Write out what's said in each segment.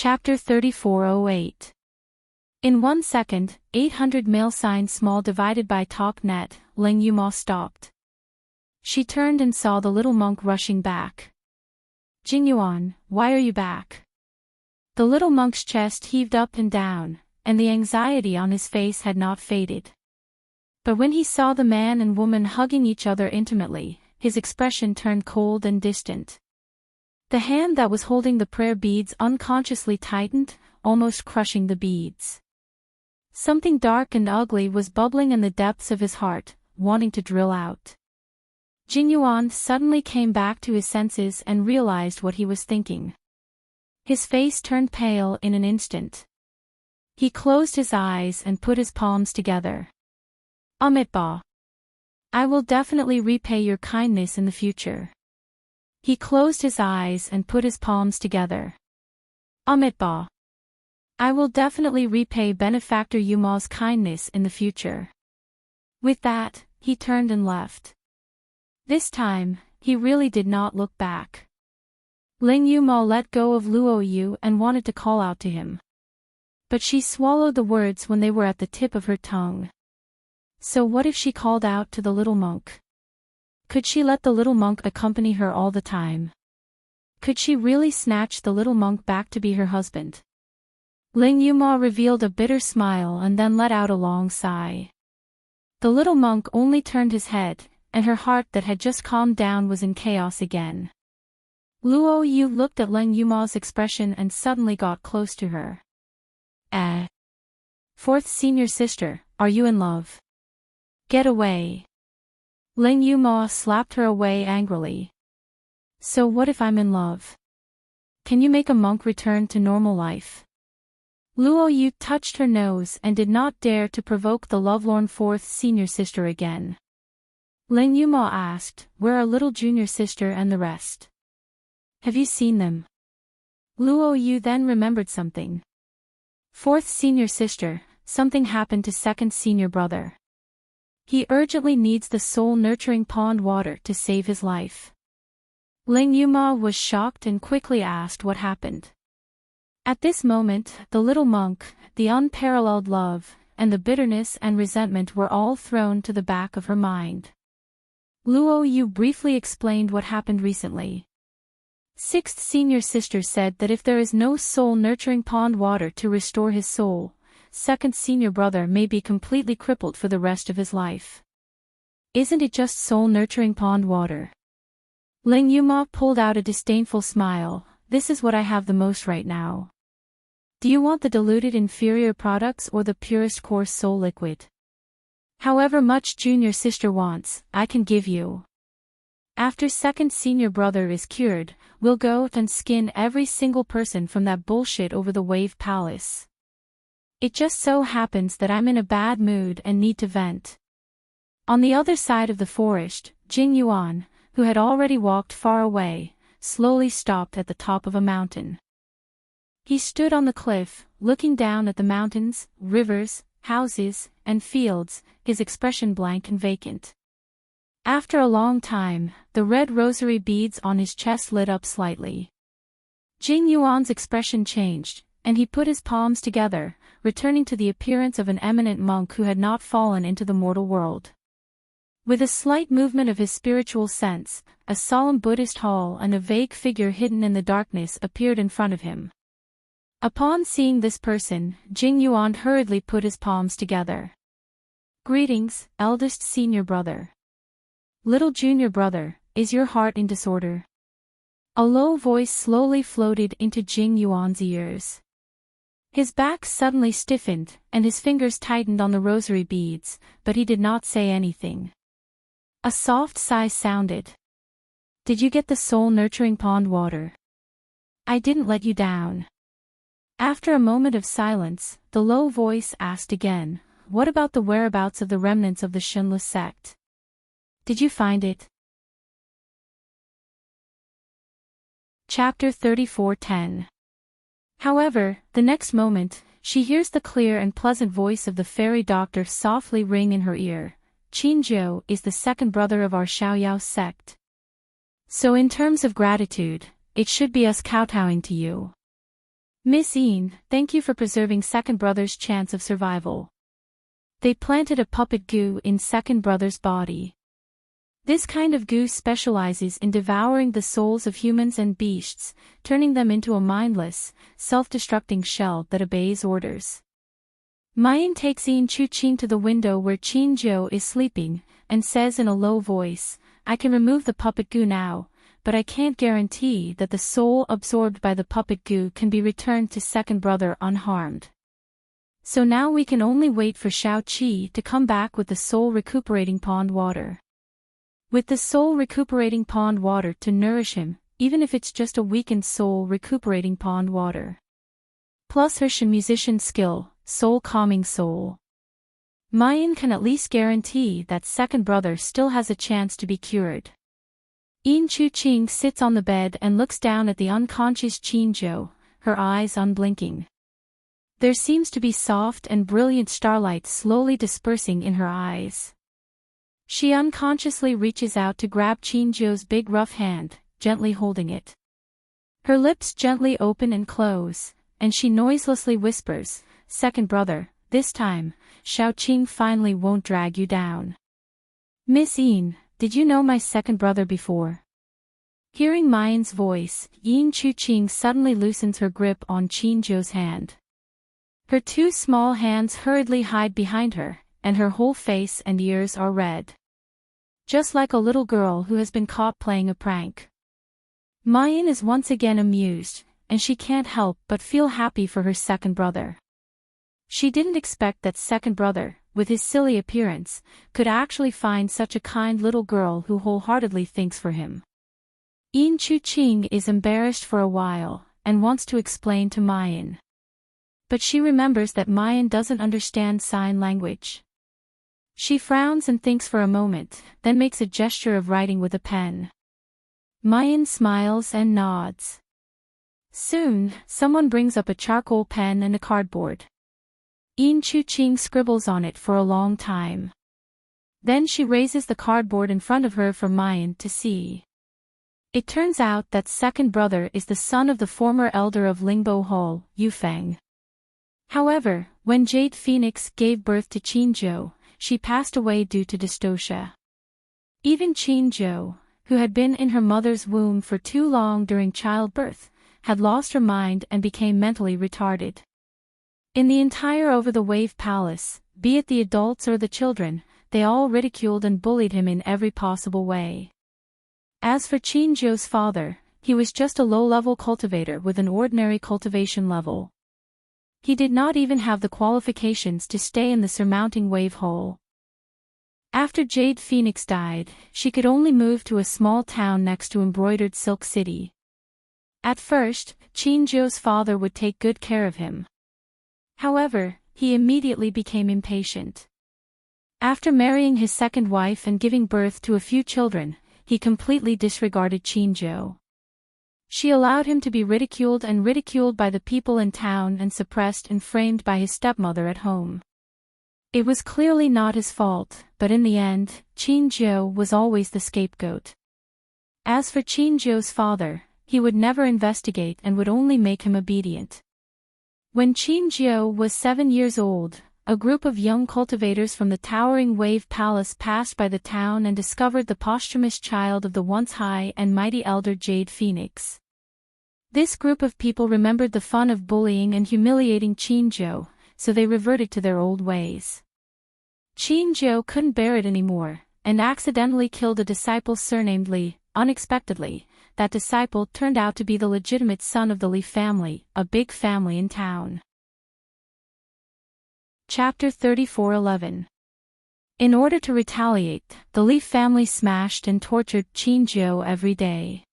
Chapter 3408. In 1 second, 800 mail sign small divided by top net, Ling Yuma stopped. She turned and saw the little monk rushing back. Jingyuan, why are you back? The little monk's chest heaved up and down, and the anxiety on his face had not faded. But when he saw the man and woman hugging each other intimately, his expression turned cold and distant. The hand that was holding the prayer beads unconsciously tightened, almost crushing the beads. Something dark and ugly was bubbling in the depths of his heart, wanting to drill out. Jingyuan suddenly came back to his senses and realized what he was thinking. His face turned pale in an instant. He closed his eyes and put his palms together. Amitba. I will definitely repay your kindness in the future. He closed his eyes and put his palms together. Amitba. I will definitely repay benefactor Yuma's kindness in the future. With that, he turned and left. This time, he really did not look back. Ling Yuma let go of Luo Yu and wanted to call out to him. But she swallowed the words when they were at the tip of her tongue. So what if she called out to the little monk? Could she let the little monk accompany her all the time? Could she really snatch the little monk back to be her husband? Ling Yuma revealed a bitter smile and then let out a long sigh. The little monk only turned his head, and her heart that had just calmed down was in chaos again. Luo Yu looked at Ling Yuma's expression and suddenly got close to her. Fourth senior sister, are you in love? Get away. Ling Yuma slapped her away angrily. So what if I'm in love? Can you make a monk return to normal life? Luo Yu touched her nose and did not dare to provoke the lovelorn fourth senior sister again. Ling Yuma asked, where are little junior sister and the rest? Have you seen them? Luo Yu then remembered something. Fourth senior sister, something happened to second senior brother. He urgently needs the soul-nurturing pond water to save his life. Ling Yuma was shocked and quickly asked what happened. At this moment, the little monk, the unparalleled love, and the bitterness and resentment were all thrown to the back of her mind. Luo Yu briefly explained what happened recently. Sixth senior sister said that if there is no soul-nurturing pond water to restore his soul, second senior brother may be completely crippled for the rest of his life. Isn't it just soul-nurturing pond water? Ling Yuma pulled out a disdainful smile. This is what I have the most right now. Do you want the diluted inferior products or the purest coarse soul liquid? However much junior sister wants, I can give you. After second senior brother is cured, we'll go and skin every single person from that bullshit over the wave palace. It just so happens that I'm in a bad mood and need to vent. On the other side of the forest, Jingyuan, who had already walked far away, slowly stopped at the top of a mountain. He stood on the cliff, looking down at the mountains, rivers, houses, and fields, his expression blank and vacant. After a long time, the red rosary beads on his chest lit up slightly. Jingyuan's expression changed, and he put his palms together, returning to the appearance of an eminent monk who had not fallen into the mortal world. With a slight movement of his spiritual sense, a solemn Buddhist hall and a vague figure hidden in the darkness appeared in front of him. Upon seeing this person, Jingyuan hurriedly put his palms together. Greetings, eldest senior brother. Little junior brother, is your heart in disorder? A low voice slowly floated into Jingyuan's ears. His back suddenly stiffened, and his fingers tightened on the rosary beads, but he did not say anything. A soft sigh sounded. Did you get the soul-nurturing pond water? I didn't let you down. After a moment of silence, the low voice asked again, what about the whereabouts of the remnants of the Shinla sect? Did you find it? Chapter 34:10. However, the next moment, she hears the clear and pleasant voice of the fairy doctor softly ring in her ear. Qinzhou is the second brother of our Xiaoyao sect. So in terms of gratitude, it should be us kowtowing to you. Miss Ian, thank you for preserving second brother's chance of survival. They planted a puppet goo in second brother's body. This kind of goo specializes in devouring the souls of humans and beasts, turning them into a mindless, self-destructing shell that obeys orders. Mayan takes Ian Chu-Ching to the window where Chin-Jo is sleeping, and says in a low voice, I can remove the puppet goo now, but I can't guarantee that the soul absorbed by the puppet goo can be returned to second brother unharmed. So now we can only wait for Shao-Chi to come back with the soul-recuperating pond water. With the soul-recuperating pond water to nourish him, even if it's just a weakened soul-recuperating pond water. Plus her musician skill, soul-calming soul. Mayan can at least guarantee that second brother still has a chance to be cured. Ian Chu-Ching sits on the bed and looks down at the unconscious Chin-Jo, her eyes unblinking. There seems to be soft and brilliant starlight slowly dispersing in her eyes. She unconsciously reaches out to grab Chin-Jo's big rough hand, gently holding it. Her lips gently open and close, and she noiselessly whispers, second brother, this time, Shao-Ching finally won't drag you down. Miss Ian, did you know my second brother before? Hearing Mayan's voice, Ian Chu-Ching suddenly loosens her grip on Chin-Jo's hand. Her two small hands hurriedly hide behind her, and her whole face and ears are red. Just like a little girl who has been caught playing a prank. Mayan is once again amused, and she can't help but feel happy for her second brother. She didn't expect that second brother, with his silly appearance, could actually find such a kind little girl who wholeheartedly thinks for him. Ian Chu-Ching is embarrassed for a while, and wants to explain to Mayan. But she remembers that Mayan doesn't understand sign language. She frowns and thinks for a moment, then makes a gesture of writing with a pen. Mayan smiles and nods. Soon, someone brings up a charcoal pen and a cardboard. Ian Chu-Ching scribbles on it for a long time. Then she raises the cardboard in front of her for Mayan to see. It turns out that second brother is the son of the former elder of Lingbo Hall, Yufeng. However, when Jade Phoenix gave birth to Chin-Jo, she passed away due to dystocia. Even Chin-Jo, who had been in her mother's womb for too long during childbirth, had lost her mind and became mentally retarded. In the entire Over-the-Wave Palace, be it the adults or the children, they all ridiculed and bullied him in every possible way. As for Chin-Jo's father, he was just a low-level cultivator with an ordinary cultivation level. He did not even have the qualifications to stay in the surmounting wave hole. After Jade Phoenix died, she could only move to a small town next to Embroidered Silk City. At first, Chin-Jo's father would take good care of him. However, he immediately became impatient. After marrying his second wife and giving birth to a few children, he completely disregarded Chin-Jo. She allowed him to be ridiculed by the people in town and suppressed and framed by his stepmother at home. It was clearly not his fault, but in the end, Chin-Jo was always the scapegoat. As for Chin-Jo's father, he would never investigate and would only make him obedient. When Chin-Jo was 7 years old, a group of young cultivators from the towering Wave Palace passed by the town and discovered the posthumous child of the once high and mighty elder Jade Phoenix. This group of people remembered the fun of bullying and humiliating Chin-Jo, so they reverted to their old ways. Chin-Jo couldn't bear it anymore, and accidentally killed a disciple surnamed Li. Unexpectedly, that disciple turned out to be the legitimate son of the Li family, a big family in town. Chapter 34:11. In order to retaliate, the Li family smashed and tortured Chin-Jo every day.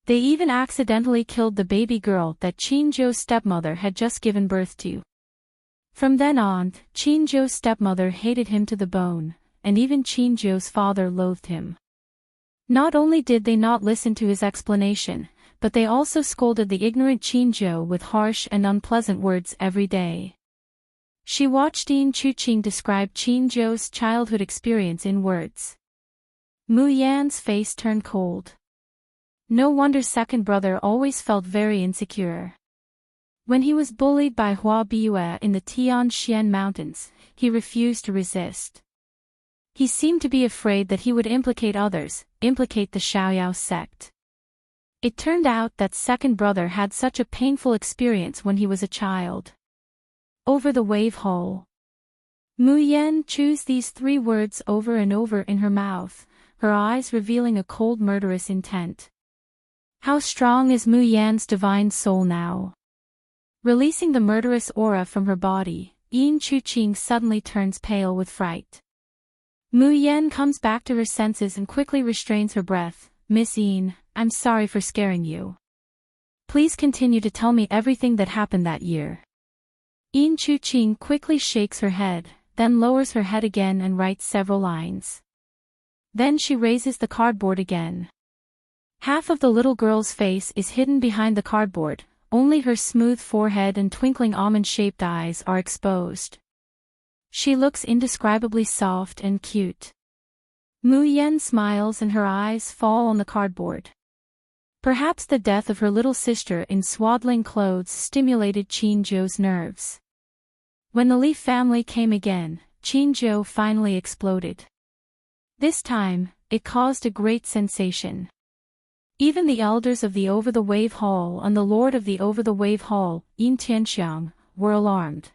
They even accidentally killed the baby girl that Chin-Jo's stepmother had just given birth to. From then on, Chin-Jo's stepmother hated him to the bone, and even Chin-Jo's father loathed him. Not only did they not listen to his explanation, but they also scolded the ignorant Chin-Jo with harsh and unpleasant words every day. She watched Ian Chu-Ching describe Chin-Jo's childhood experience in words. Mu Yan's face turned cold. No wonder second brother always felt very insecure. When he was bullied by Hua Biyue in the Tianxian Mountains, he refused to resist. He seemed to be afraid that he would implicate others, implicate the Xiaoyao sect. It turned out that second brother had such a painful experience when he was a child. Over the wave hole. Mu Yan chews these 3 words over and over in her mouth, her eyes revealing a cold murderous intent. How strong is Mu Yan's divine soul now? Releasing the murderous aura from her body, Yin Chuqing suddenly turns pale with fright. Mu Yan comes back to her senses and quickly restrains her breath. Miss Yin, I'm sorry for scaring you. Please continue to tell me everything that happened that year. Yin Chuqing quickly shakes her head, then lowers her head again and writes several lines. Then she raises the cardboard again. Half of the little girl's face is hidden behind the cardboard, only her smooth forehead and twinkling almond-shaped eyes are exposed. She looks indescribably soft and cute. Mu Yan smiles and her eyes fall on the cardboard. Perhaps the death of her little sister in swaddling clothes stimulated Qin Zhou's nerves. When the Li family came again, Qin Zhou finally exploded. This time, it caused a great sensation. Even the elders of the Over-the-Wave Hall and the Lord of the Over-the-Wave Hall, Yin Tianxiang, were alarmed.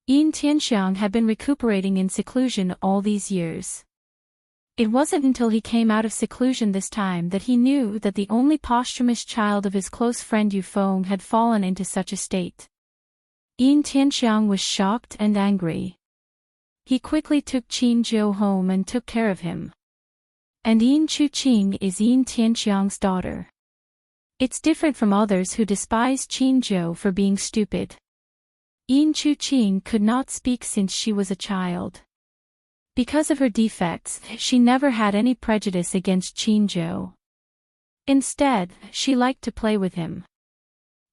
Yin Tianxiang had been recuperating in seclusion all these years. It wasn't until he came out of seclusion this time that he knew that the only posthumous child of his close friend Yu Feng had fallen into such a state. Yin Tianxiang was shocked and angry. He quickly took Qin Zhou home and took care of him. And Yin Chuqing is Yin Tianxiang's daughter. It's different from others who despise Qin Zhou for being stupid. Yin Chuqing could not speak since she was a child. Because of her defects, she never had any prejudice against Qin Zhou. Instead, she liked to play with him.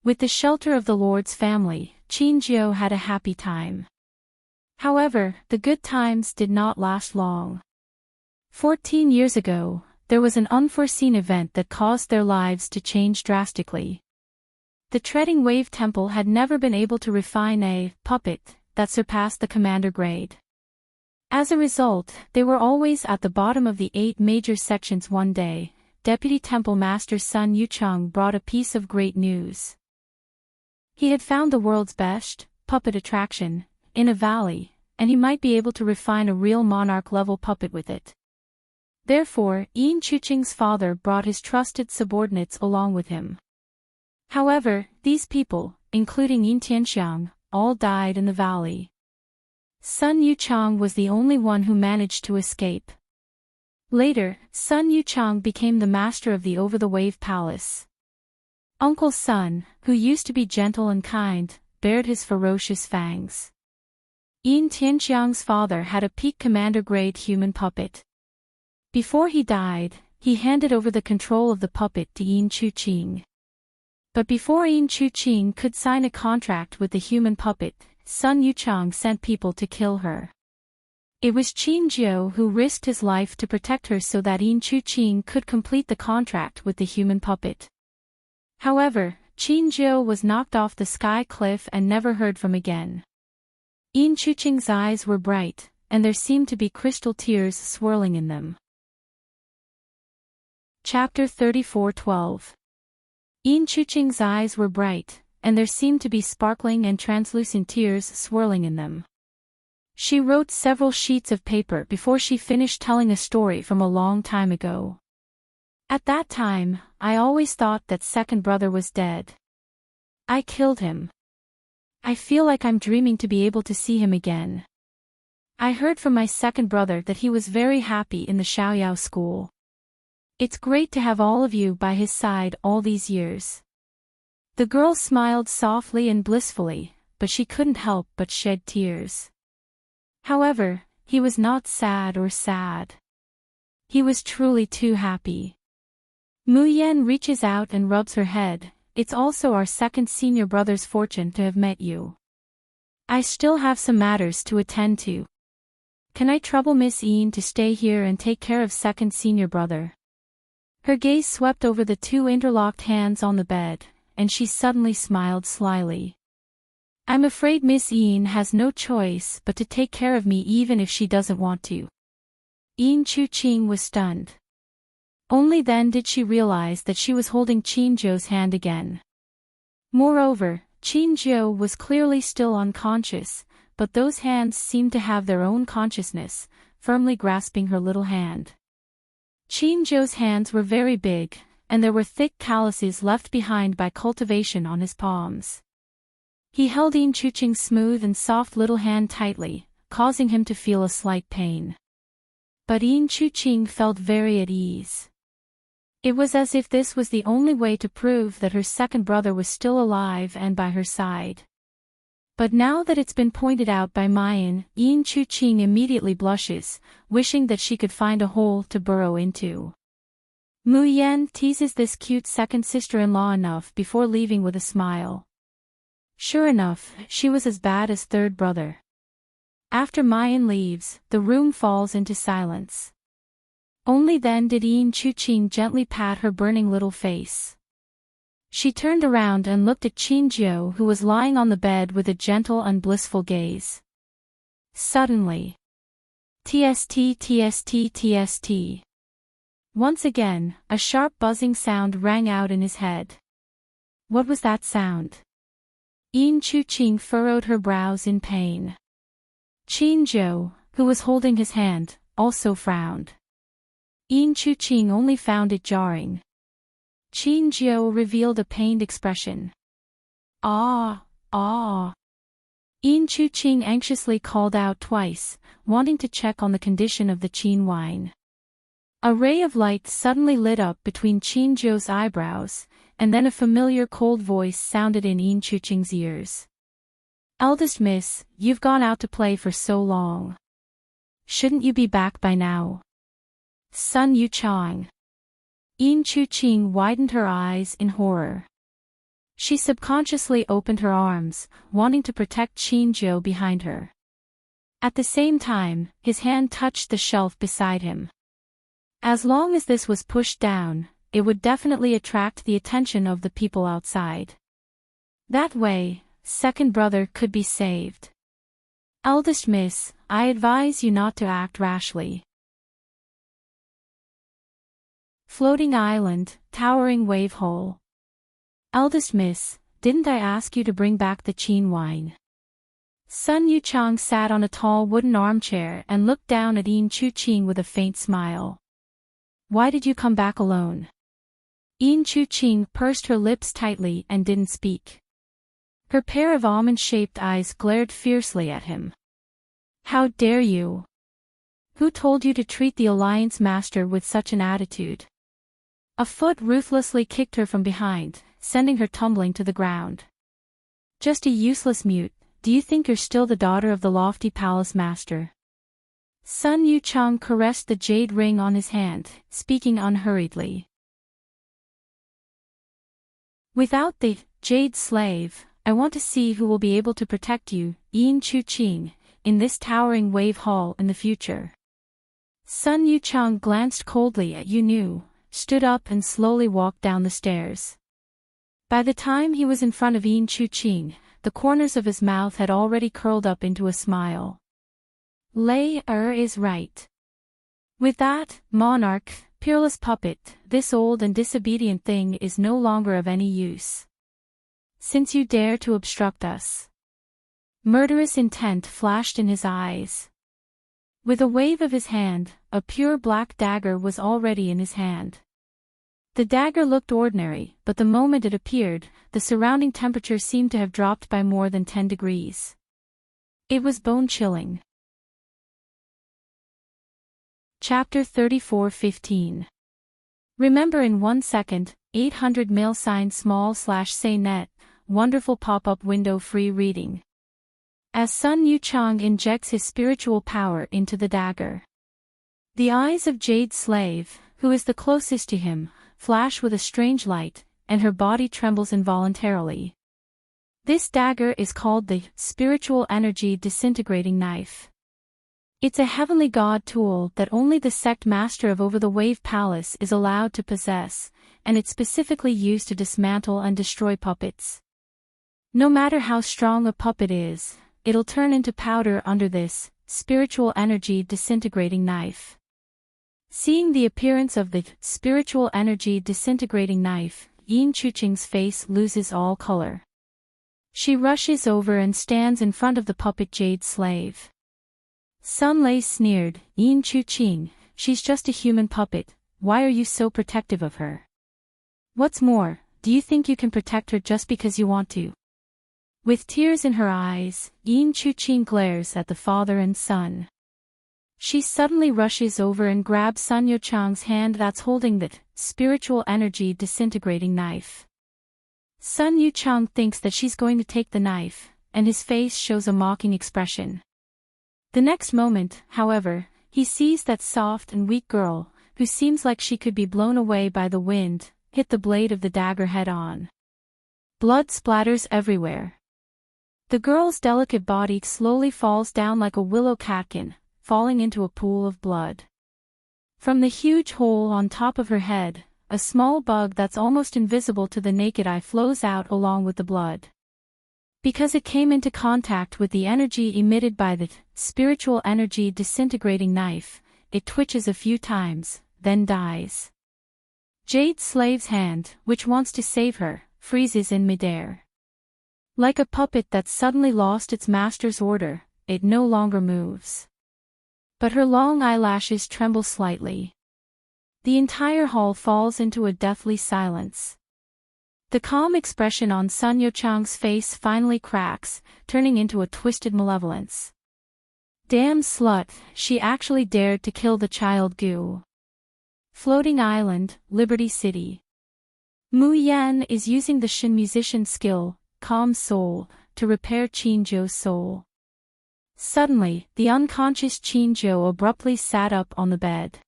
With the shelter of the Lord's family, Qin Zhou had a happy time. However, the good times did not last long. 14 years ago, there was an unforeseen event that caused their lives to change drastically. The Treading Wave Temple had never been able to refine a puppet that surpassed the commander grade. As a result, they were always at the bottom of the 8 major sections. One day, Deputy Temple Master Sun Yucheng brought a piece of great news. He had found the world's best puppet attraction in a valley, and he might be able to refine a real monarch-level puppet with it. Therefore, Yin Chuqing's father brought his trusted subordinates along with him. However, these people, including Yin Tianxiang, all died in the valley. Sun Yucheng was the only one who managed to escape. Later, Sun Yucheng became the master of the Over-the-Wave Palace. Uncle Sun, who used to be gentle and kind, bared his ferocious fangs. Yin Tianxiang's father had a peak commander-grade human puppet. Before he died, he handed over the control of the puppet to Yin Chuqing. But before Yin Chuqing could sign a contract with the human puppet, Sun Yucheng sent people to kill her. It was Qin Zhou who risked his life to protect her so that Yin Chuqing could complete the contract with the human puppet. However, Qin Zhou was knocked off the sky cliff and never heard from again. Yin Chuqing's eyes were bright, and there seemed to be crystal tears swirling in them. Chapter 34:12. Yin Chuqing's eyes were bright, and there seemed to be sparkling and translucent tears swirling in them. She wrote several sheets of paper before she finished telling a story from a long time ago. At that time, I always thought that second brother was dead. I killed him. I feel like I'm dreaming to be able to see him again. I heard from my second brother that he was very happy in the Xiaoyao school. It's great to have all of you by his side all these years. The girl smiled softly and blissfully, but she couldn't help but shed tears. However, he was not sad or sad. He was truly too happy. Mu Yan reaches out and rubs her head. It's also our second senior brother's fortune to have met you. I still have some matters to attend to. Can I trouble Miss Yin to stay here and take care of second senior brother? Her gaze swept over the 2 interlocked hands on the bed, and she suddenly smiled slyly. I'm afraid Miss Ian has no choice but to take care of me even if she doesn't want to. Ian Chu-ching was stunned. Only then did she realize that she was holding Qin-jo's hand again. Moreover, Qin-jo was clearly still unconscious, but those hands seemed to have their own consciousness, firmly grasping her little hand. Qin-jo's hands were very big, and there were thick calluses left behind by cultivation on his palms. He held Ian Chu-ching's smooth and soft little hand tightly, causing him to feel a slight pain. But Ian Chu-ching felt very at ease. It was as if this was the only way to prove that her second brother was still alive and by her side. But now that it's been pointed out by Mayan, Ian Chu-ching immediately blushes, wishing that she could find a hole to burrow into. Mu Yan teases this cute second sister-in-law enough before leaving with a smile. Sure enough, she was as bad as third brother. After Mayan leaves, the room falls into silence. Only then did Ian Chu-ching gently pat her burning little face. She turned around and looked at Qin-jo, who was lying on the bed with a gentle and blissful gaze. Suddenly, TST TST TST. Once again, a sharp buzzing sound rang out in his head. What was that sound? Ian Chu-ching furrowed her brows in pain. Qin-jo, who was holding his hand, also frowned. Ian Chu-ching only found it jarring. Qin-jo revealed a pained expression. Ah, ah. Ian Chu-ching anxiously called out twice, wanting to check on the condition of the Qin wine. A ray of light suddenly lit up between Qin-jo's eyebrows, and then a familiar cold voice sounded in Ian Chu-ching's ears. Eldest miss, you've gone out to play for so long. Shouldn't you be back by now? Sun Yu-chang. Ian Chu-ching widened her eyes in horror. She subconsciously opened her arms, wanting to protect Qin-jo behind her. At the same time, his hand touched the shelf beside him. As long as this was pushed down, it would definitely attract the attention of the people outside. That way, second brother could be saved. Eldest miss, I advise you not to act rashly. Floating island, towering wave hole. Eldest miss, didn't I ask you to bring back the Qin wine? Sun Yu-chang sat on a tall wooden armchair and looked down at Ian Chu-ching with a faint smile. Why did you come back alone? Ian Chu-ching pursed her lips tightly and didn't speak. Her pair of almond-shaped eyes glared fiercely at him. How dare you? Who told you to treat the Alliance Master with such an attitude? A foot ruthlessly kicked her from behind, sending her tumbling to the ground. Just a useless mute, do you think you're still the daughter of the lofty palace master? Sun Yu-chang caressed the jade ring on his hand, speaking unhurriedly. Without the jade slave, I want to see who will be able to protect you, Ian Chu-ching, in this towering wave hall in the future. Sun Yu-chang glanced coldly at Yu-nu, stood up and slowly walked down the stairs. By the time he was in front of Ian Chu-ching, the corners of his mouth had already curled up into a smile. Lei is right. With that, monarch, peerless puppet, this old and disobedient thing is no longer of any use. Since you dare to obstruct us. Murderous intent flashed in his eyes. With a wave of his hand, a pure black dagger was already in his hand. The dagger looked ordinary, but the moment it appeared, the surrounding temperature seemed to have dropped by more than 10 degrees. It was bone-chilling. Chapter 34:15. Remember in 1 second, 800 mail sign small/say net, wonderful pop-up window free reading. As Sun Yu-chang injects his spiritual power into the dagger. The eyes of Jade Slave, who is the closest to him, flash with a strange light, and her body trembles involuntarily. This dagger is called the spiritual energy disintegrating knife. It's a heavenly god tool that only the sect master of Over the Wave Palace is allowed to possess, and it's specifically used to dismantle and destroy puppets. No matter how strong a puppet is, it'll turn into powder under this spiritual energy disintegrating knife. Seeing the appearance of the spiritual energy disintegrating knife, Yin Chuqing's face loses all color. She rushes over and stands in front of the puppet jade slave. Sun Lei sneered, "Yin Chuqing, she's just a human puppet, why are you so protective of her? What's more, do you think you can protect her just because you want to?" With tears in her eyes, Yin Chuqing glares at the father and son. She suddenly rushes over and grabs Sun Yochang's hand that's holding that spiritual energy disintegrating knife. Sun Yuchang thinks that she's going to take the knife, and his face shows a mocking expression. The next moment, however, he sees that soft and weak girl, who seems like she could be blown away by the wind, hit the blade of the dagger head-on. Blood splatters everywhere. The girl's delicate body slowly falls down like a willow catkin, falling into a pool of blood. From the huge hole on top of her head, a small bug that's almost invisible to the naked eye flows out along with the blood. Because it came into contact with the energy emitted by the spiritual energy disintegrating knife, it twitches a few times, then dies. Jade Slave's hand, which wants to save her, freezes in midair. Like a puppet that's suddenly lost its master's order, it no longer moves. But her long eyelashes tremble slightly. The entire hall falls into a deathly silence. The calm expression on Sun Yochang's face finally cracks, turning into a twisted malevolence. Damn slut, she actually dared to kill the child Gu. Floating Island, Liberty City. Mu Yan is using the Shin musician skill, Calm Soul, to repair Qin Zhou's soul. Suddenly, the unconscious Qin Zhou abruptly sat up on the bed.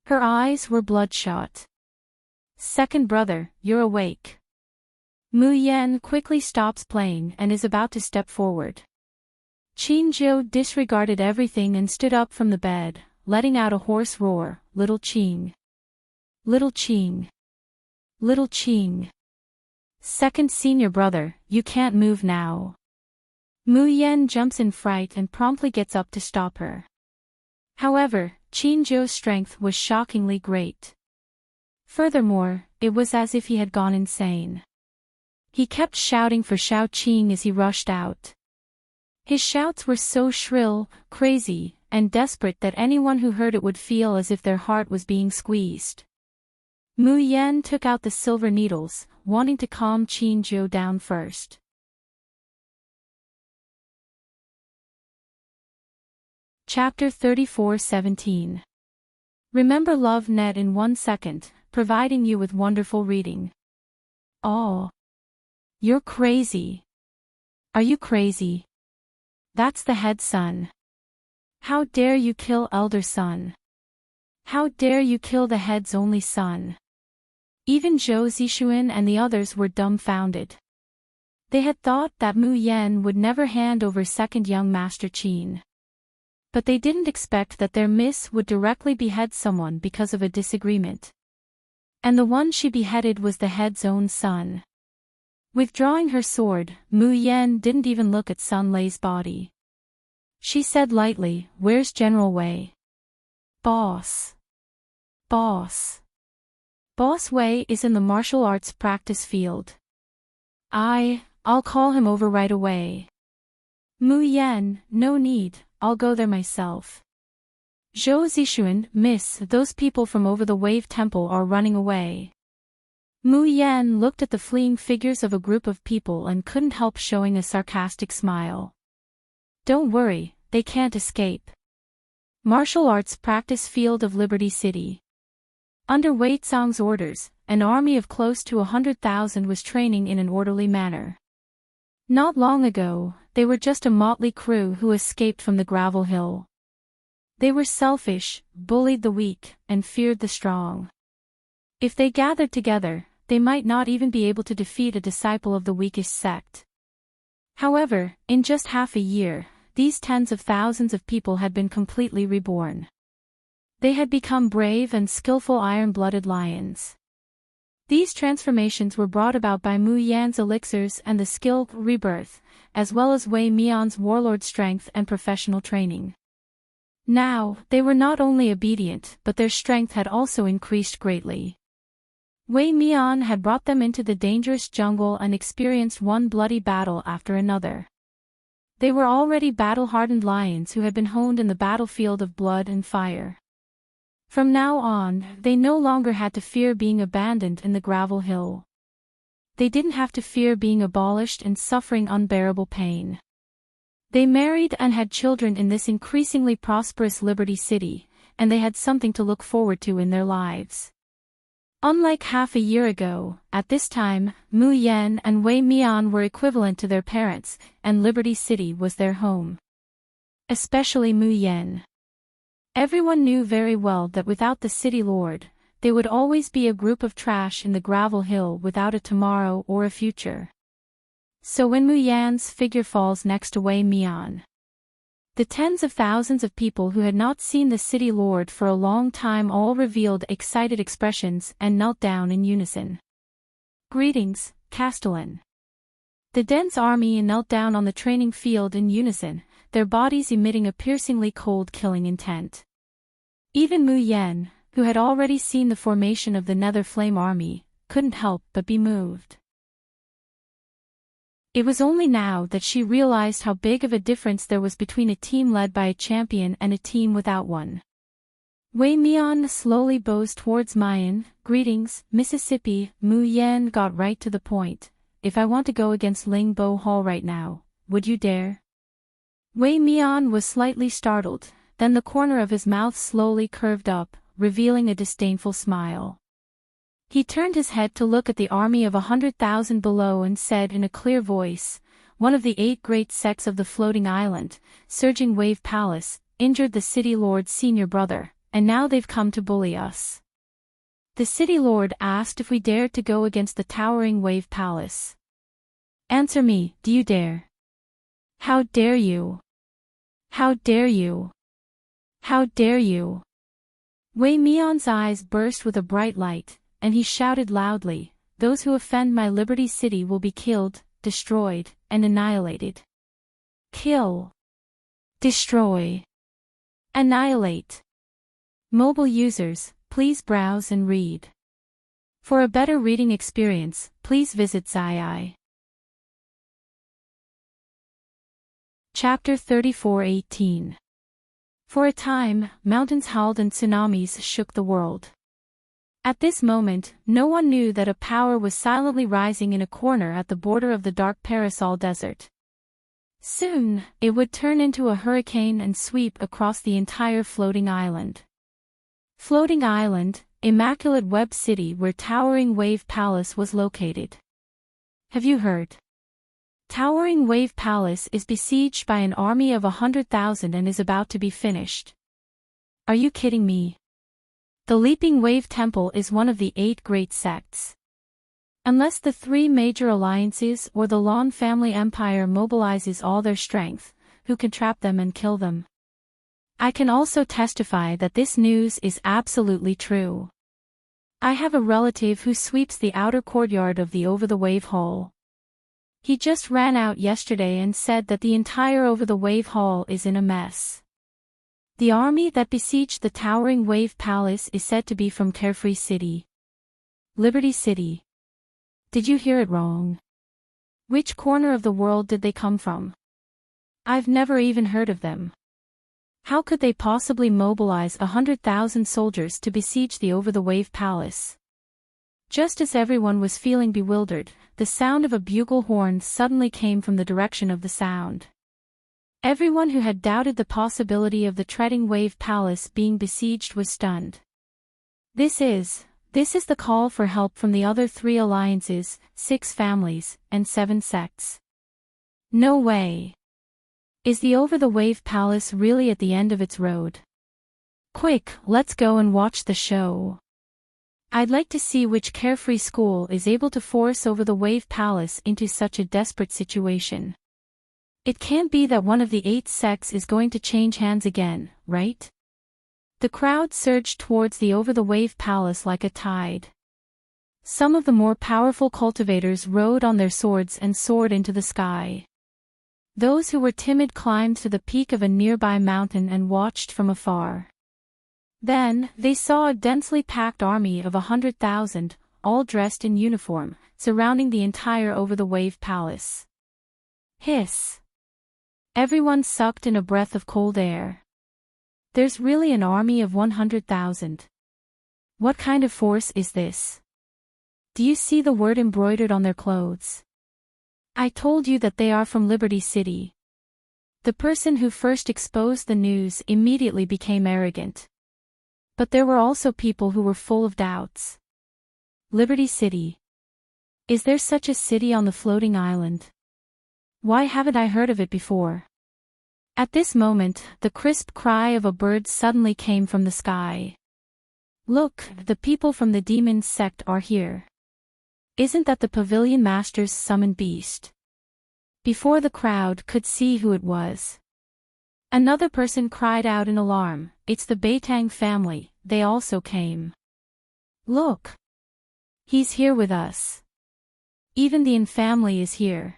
Her eyes were bloodshot. "Second brother, you're awake." Mu Yan quickly stops playing and is about to step forward. Qin Zhou disregarded everything and stood up from the bed, letting out a hoarse roar, "Little Qing! Little Qing! Little Qing! Second senior brother, you can't move now." Mu Yan jumps in fright and promptly gets up to stop her. However, Qin Zhou's strength was shockingly great. Furthermore, it was as if he had gone insane. He kept shouting for Shao Qing as he rushed out. His shouts were so shrill, crazy, and desperate that anyone who heard it would feel as if their heart was being squeezed. Mu Yan took out the silver needles, wanting to calm Qin Zhou down first. Chapter 34:17. Remember LoveNet in 1 second, providing you with wonderful reading. Oh. You're crazy. Are you crazy? That's the head son. How dare you kill elder son? How dare you kill the head's only son? Even Zhou Zixuan and the others were dumbfounded. They had thought that Mu Yan would never hand over second young Master Qin. But they didn't expect that their miss would directly behead someone because of a disagreement. And the one she beheaded was the head's own son. Withdrawing her sword, Mu Yan didn't even look at Sun Lei's body. She said lightly, "Where's General Wei?" "Boss. Boss. Boss Wei is in the martial arts practice field. I'll call him over right away." "Mu Yan, no need, I'll go there myself." "Zhou Zixuan, miss, those people from Over the Wave Temple are running away." Mu Yan looked at the fleeing figures of a group of people and couldn't help showing a sarcastic smile. "Don't worry, they can't escape." Martial arts practice field of Liberty City. Under Wei Tsang's orders, an army of close to 100,000 was training in an orderly manner. Not long ago, they were just a motley crew who escaped from the gravel hill. They were selfish, bullied the weak, and feared the strong. If they gathered together, they might not even be able to defeat a disciple of the weakest sect. However, in just half a year, these tens of thousands of people had been completely reborn. They had become brave and skillful iron-blooded lions. These transformations were brought about by Mu Yan's elixirs and the skill rebirth, as well as Wei Mian's warlord strength and professional training. Now, they were not only obedient, but their strength had also increased greatly. Wei Mian had brought them into the dangerous jungle and experienced one bloody battle after another. They were already battle-hardened lions who had been honed in the battlefield of blood and fire. From now on, they no longer had to fear being abandoned in the gravel hill. They didn't have to fear being abolished and suffering unbearable pain. They married and had children in this increasingly prosperous Liberty City, and they had something to look forward to in their lives. Unlike half a year ago, at this time, Mu Yan and Wei Mian were equivalent to their parents, and Liberty City was their home. Especially Mu Yan. Everyone knew very well that without the city lord, they would always be a group of trash in the gravel hill without a tomorrow or a future. So when Mu Yan's figure falls next to Wei Mian, the tens of thousands of people who had not seen the city lord for a long time all revealed excited expressions and knelt down in unison. Greetings, Castellan. The dense army knelt down on the training field in unison, their bodies emitting a piercingly cold killing intent. Even Mu Yan, who had already seen the formation of the Nether Flame army, couldn't help but be moved. It was only now that she realized how big of a difference there was between a team led by a champion and a team without one. Wei Mian slowly bows towards Mayan. Greetings, Mississippi. Mu Yan got right to the point. If I want to go against Ling Bo Hall right now, would you dare? Wei Mian was slightly startled, then the corner of his mouth slowly curved up, revealing a disdainful smile. He turned his head to look at the army of 100,000 below and said in a clear voice, one of the 8 great sects of the floating island, Surging Wave Palace, injured the city lord's senior brother, and now they've come to bully us. The city lord asked if we dared to go against the towering Wave Palace. Answer me, do you dare? How dare you? How dare you? How dare you? Wei Mian's eyes burst with a bright light, and he shouted loudly, those who offend my Liberty City will be killed, destroyed, and annihilated. Kill. Destroy. Annihilate. Mobile users, please browse and read. For a better reading experience, please visit Zii. Chapter 34:18. For a time, mountains howled and tsunamis shook the world. At this moment, no one knew that a power was silently rising in a corner at the border of the dark Parasol Desert. Soon, it would turn into a hurricane and sweep across the entire floating island. Floating Island, Immaculate Web City where Towering Wave Palace was located. Have you heard? Towering Wave Palace is besieged by an army of 100,000 and is about to be finished. Are you kidding me? The Leaping Wave Temple is one of the 8 great sects. Unless the 3 major alliances or the Lan family empire mobilizes all their strength, who can trap them and kill them? I can also testify that this news is absolutely true. I have a relative who sweeps the outer courtyard of the Over the Wave Hall. He just ran out yesterday and said that the entire Over the Wave Hall is in a mess. The army that besieged the Towering Wave Palace is said to be from Carefree City. Liberty City. Did you hear it wrong? Which corner of the world did they come from? I've never even heard of them. How could they possibly mobilize 100,000 soldiers to besiege the Over the Wave Palace? Just as everyone was feeling bewildered, the sound of a bugle horn suddenly came from the direction of the sound. Everyone who had doubted the possibility of the Treading Wave Palace being besieged was stunned. This is the call for help from the other 3 alliances, 6 families, and 7 sects. No way. Is the Over the Wave Palace really at the end of its road? Quick, let's go and watch the show. I'd like to see which Carefree school is able to force Over the Wave Palace into such a desperate situation. It can't be that one of the 8 sects is going to change hands again, right? The crowd surged towards the over-the-wave palace like a tide. Some of the more powerful cultivators rode on their swords and soared into the sky. Those who were timid climbed to the peak of a nearby mountain and watched from afar. Then, they saw a densely packed army of 100,000, all dressed in uniform, surrounding the entire over-the-wave palace. Hiss! Everyone sucked in a breath of cold air. There's really an army of 100,000. What kind of force is this? Do you see the word embroidered on their clothes? I told you that they are from Liberty City. The person who first exposed the news immediately became arrogant. But there were also people who were full of doubts. Liberty City. Is there such a city on the floating island? Why haven't I heard of it before? At this moment, the crisp cry of a bird suddenly came from the sky. Look, the people from the demon sect are here. Isn't that the pavilion master's summoned beast? Before the crowd could see who it was, another person cried out in alarm, it's the Beitang family, they also came. Look! He's here with us. Even the In family is here.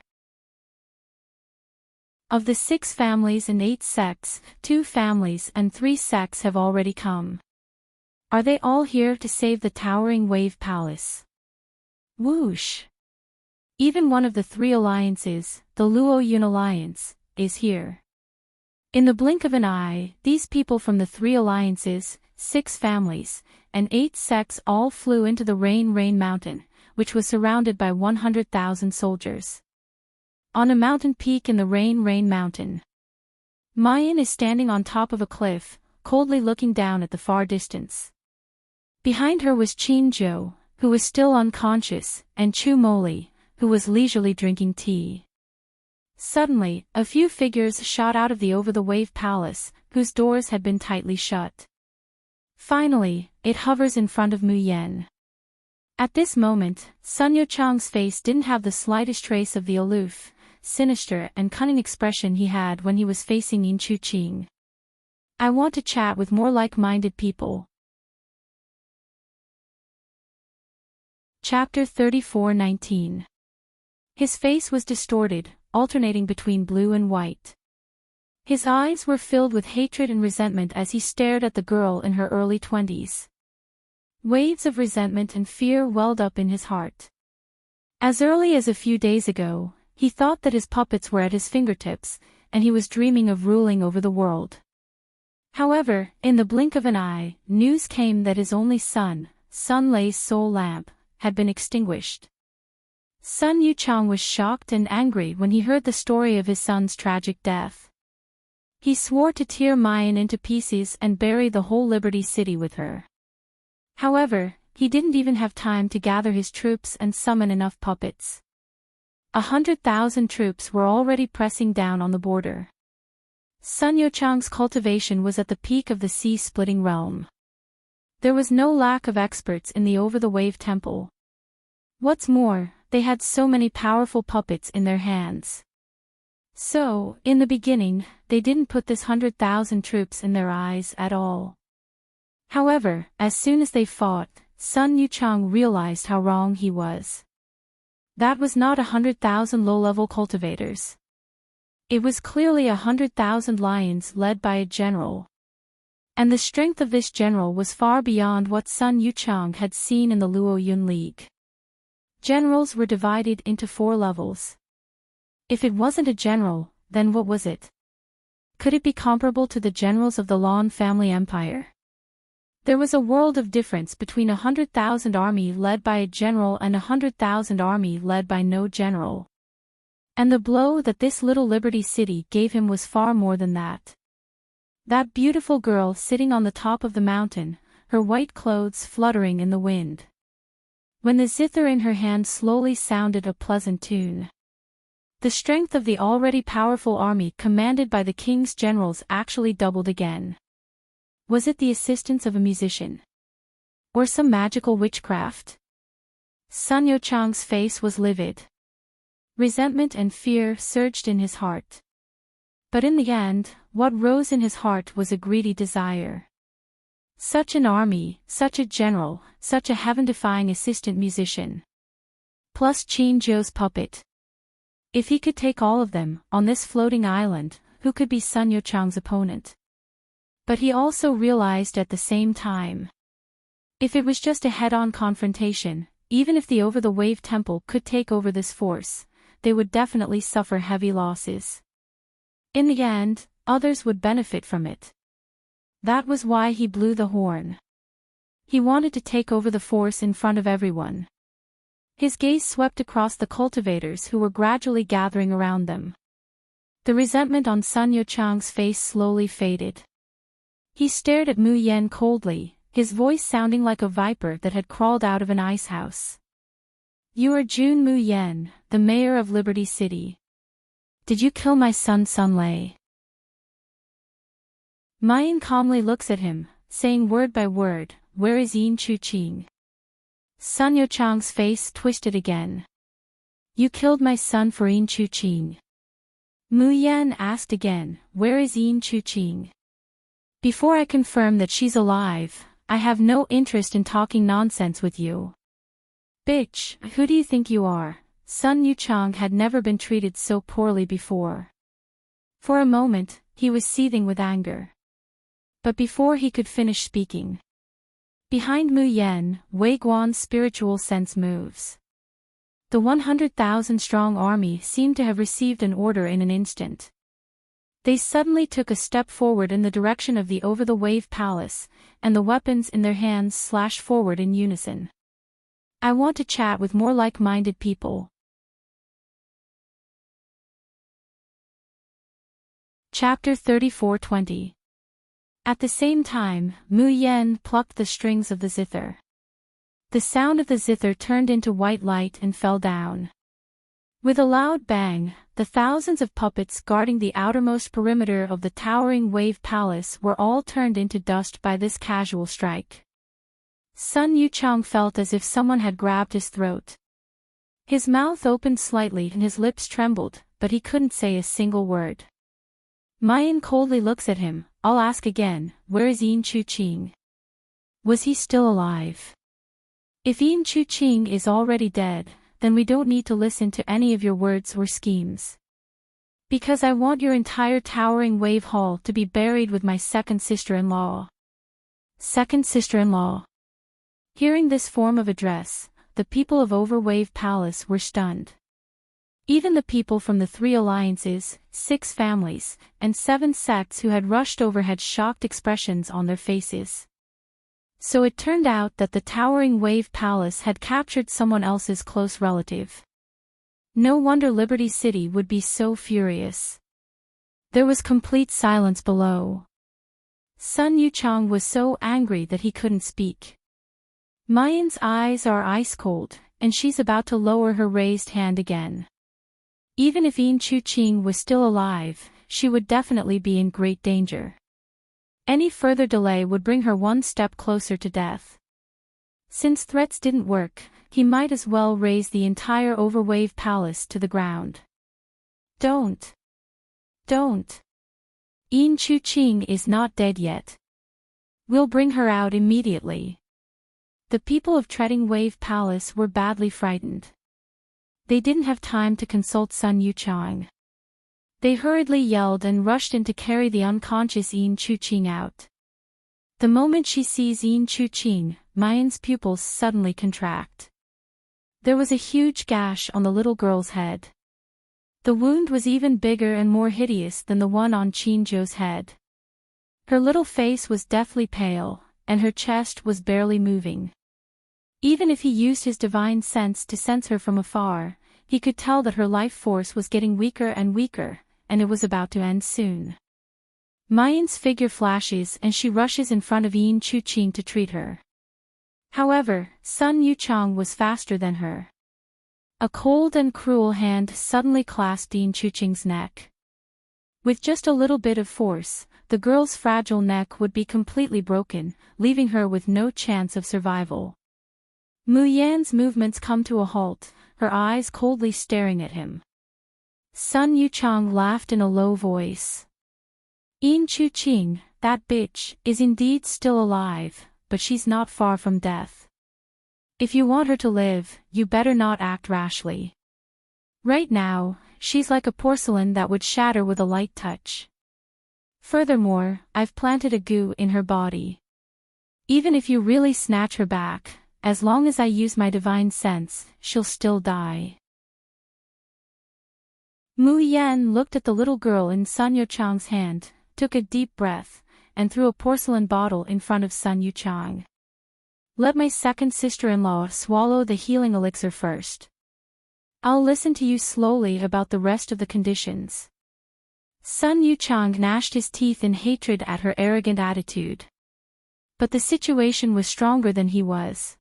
Of the 6 families and 8 sects, 2 families and 3 sects have already come. Are they all here to save the towering wave palace? Whoosh! Even one of the 3 alliances, the Luo Yun Alliance, is here. In the blink of an eye, these people from the 3 alliances, 6 families, and 8 sects all flew into the Rain Mountain, which was surrounded by 100,000 soldiers. On a mountain peak in the Rain Mountain, Mayan is standing on top of a cliff, coldly looking down at the far distance. Behind her was Qin Zhou, who was still unconscious, and Chu Moli, who was leisurely drinking tea. Suddenly, a few figures shot out of the over-the-wave palace, whose doors had been tightly shut. Finally, it hovers in front of Mu Yen. At this moment, Sun Yochang's face didn't have the slightest trace of the aloof, sinister and cunning expression he had when he was facing Yin Chuqing. I want to chat with more like-minded people. Chapter 34:19. His face was distorted, alternating between blue and white. His eyes were filled with hatred and resentment as he stared at the girl in her early 20s. Waves of resentment and fear welled up in his heart. As early as a few days ago, he thought that his puppets were at his fingertips, and he was dreaming of ruling over the world. However, in the blink of an eye, news came that his only son, Sun Lei's soul lamp, had been extinguished. Sun Yuchang was shocked and angry when he heard the story of his son's tragic death. He swore to tear Mayan into pieces and bury the whole Liberty City with her. However, he didn't even have time to gather his troops and summon enough puppets. 100,000 troops were already pressing down on the border. Sun Yochang's cultivation was at the peak of the sea-splitting realm. There was no lack of experts in the over-the-wave temple. What's more, they had so many powerful puppets in their hands. So, in the beginning, they didn't put this 100,000 troops in their eyes at all. However, as soon as they fought, Sun Yuchang realized how wrong he was. That was not 100,000 low-level cultivators. It was clearly 100,000 lions led by a general. And the strength of this general was far beyond what Sun Yuchang had seen in the Luo Yun League. Generals were divided into 4 levels. If it wasn't a general, then what was it? Could it be comparable to the generals of the Lan family empire? There was a world of difference between 100,000 army led by a general and 100,000 army led by no general. And the blow that this little Liberty City gave him was far more than that. That beautiful girl sitting on the top of the mountain, her white clothes fluttering in the wind. When the zither in her hand slowly sounded a pleasant tune. The strength of the already powerful army commanded by the king's generals actually doubled again. Was it the assistance of a musician? Or some magical witchcraft? Sun Yochang's face was livid. Resentment and fear surged in his heart. But in the end, what rose in his heart was a greedy desire. Such an army, such a general, such a heaven-defying assistant musician. Plus Chin-jo's puppet. If he could take all of them, on this floating island, who could be Sun Yo-chang's opponent? But he also realized at the same time. If it was just a head-on confrontation, even if the Over-the-Wave Temple could take over this force, they would definitely suffer heavy losses. In the end, others would benefit from it. That was why he blew the horn. He wanted to take over the force in front of everyone. His gaze swept across the cultivators who were gradually gathering around them. The resentment on Sun Yo-chang's face slowly faded. He stared at Mu Yen coldly, his voice sounding like a viper that had crawled out of an ice house. You are Jun Mu Yen, the mayor of Liberty City. Did you kill my son Sun Lei? Mayan calmly looks at him, saying word by word, where is Yin Chu-ching? Sun Yo-chang's face twisted again. You killed my son for Yin Chu-ching. Mu Yan asked again, where is Yin Chu-ching? Before I confirm that she's alive, I have no interest in talking nonsense with you. Bitch, who do you think you are? Sun Yo-chang had never been treated so poorly before. For a moment, he was seething with anger. But before he could finish speaking, behind Mu Yen, Wei Guan's spiritual sense moves. The 100,000-strong army seemed to have received an order in an instant. They suddenly took a step forward in the direction of the Over-the-Wave Palace, and the weapons in their hands slashed forward in unison. I want to chat with more like-minded people. Chapter 34:20. At the same time, Mu Yen plucked the strings of the zither. The sound of the zither turned into white light and fell down. With a loud bang, the thousands of puppets guarding the outermost perimeter of the towering wave palace were all turned into dust by this casual strike. Sun Yo-chang felt as if someone had grabbed his throat. His mouth opened slightly and his lips trembled, but he couldn't say a single word. Mayan coldly looks at him. I'll ask again, where is Yin Chu-ching? Was he still alive? If Yin Chu-ching is already dead, then we don't need to listen to any of your words or schemes. Because I want your entire towering wave hall to be buried with my second sister-in-law. Second sister-in-law. Hearing this form of address, the people of Overwave Palace were stunned. Even the people from the 3 alliances, 6 families, and 7 sects who had rushed over had shocked expressions on their faces. So it turned out that the towering wave palace had captured someone else's close relative. No wonder Liberty City would be so furious. There was complete silence below. Sun Yo-chang was so angry that he couldn't speak. Mayan's eyes are ice cold, and she's about to lower her raised hand again. Even if Yin Chu-ching was still alive, she would definitely be in great danger. Any further delay would bring her one step closer to death. Since threats didn't work, he might as well raise the entire Overwave Palace to the ground. Don't. Yin Chu-ching is not dead yet. We'll bring her out immediately. The people of Treading Wave Palace were badly frightened. They didn't have time to consult Sun Yo-chang. They hurriedly yelled and rushed in to carry the unconscious Yin Chu-ching out. The moment she sees Yin Chu-ching, Mayan's pupils suddenly contract. There was a huge gash on the little girl's head. The wound was even bigger and more hideous than the one on Chin-jo's head. Her little face was deathly pale, and her chest was barely moving. Even if he used his divine sense to sense her from afar, he could tell that her life force was getting weaker and weaker, and it was about to end soon. Mayan's figure flashes and she rushes in front of Yin Chu-ching to treat her. However, Sun Yo-chang was faster than her. A cold and cruel hand suddenly clasped Yin Chu-ching's neck. With just a little bit of force, the girl's fragile neck would be completely broken, leaving her with no chance of survival. Mu Yan's movements come to a halt, her eyes coldly staring at him. Sun Yo-chang laughed in a low voice. Enchanting, that bitch, is indeed still alive, but she's not far from death. If you want her to live, you better not act rashly. Right now, she's like a porcelain that would shatter with a light touch. Furthermore, I've planted a goo in her body. Even if you really snatch her back, as long as I use my divine sense, she'll still die. Mu Yan looked at the little girl in Sun Yuchang's hand, took a deep breath, and threw a porcelain bottle in front of Sun Yuchang. Let my second sister-in-law swallow the healing elixir first. I'll listen to you slowly about the rest of the conditions. Sun Yuchang gnashed his teeth in hatred at her arrogant attitude. But the situation was stronger than he was.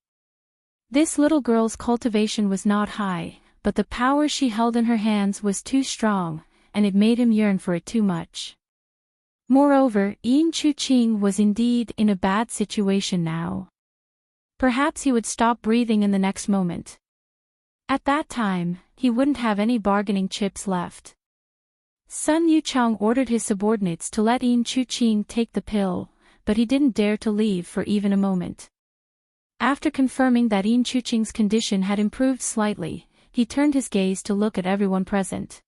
This little girl's cultivation was not high, but the power she held in her hands was too strong, and it made him yearn for it too much. Moreover, Enchanting was indeed in a bad situation now. Perhaps he would stop breathing in the next moment. At that time, he wouldn't have any bargaining chips left. Sun Yuchang ordered his subordinates to let Enchanting take the pill, but he didn't dare to leave for even a moment. After confirming that Enchanting's condition had improved slightly, he turned his gaze to look at everyone present.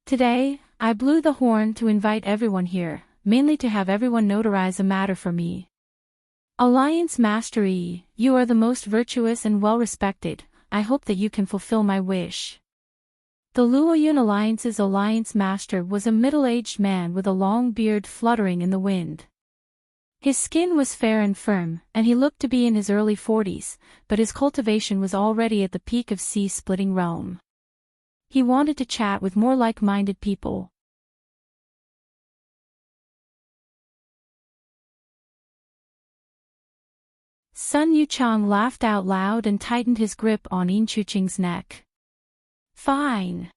Today, I blew the horn to invite everyone here, mainly to have everyone notarize a matter for me. Alliance Master Yi, you are the most virtuous and well-respected. I hope that you can fulfill my wish. The Luoyun Alliance's Alliance Master was a middle-aged man with a long beard fluttering in the wind. His skin was fair and firm, and he looked to be in his early 40s, but his cultivation was already at the peak of sea-splitting realm. He wanted to chat with more like-minded people. Sun Yuchang laughed out loud and tightened his grip on Enchanting's neck. Fine.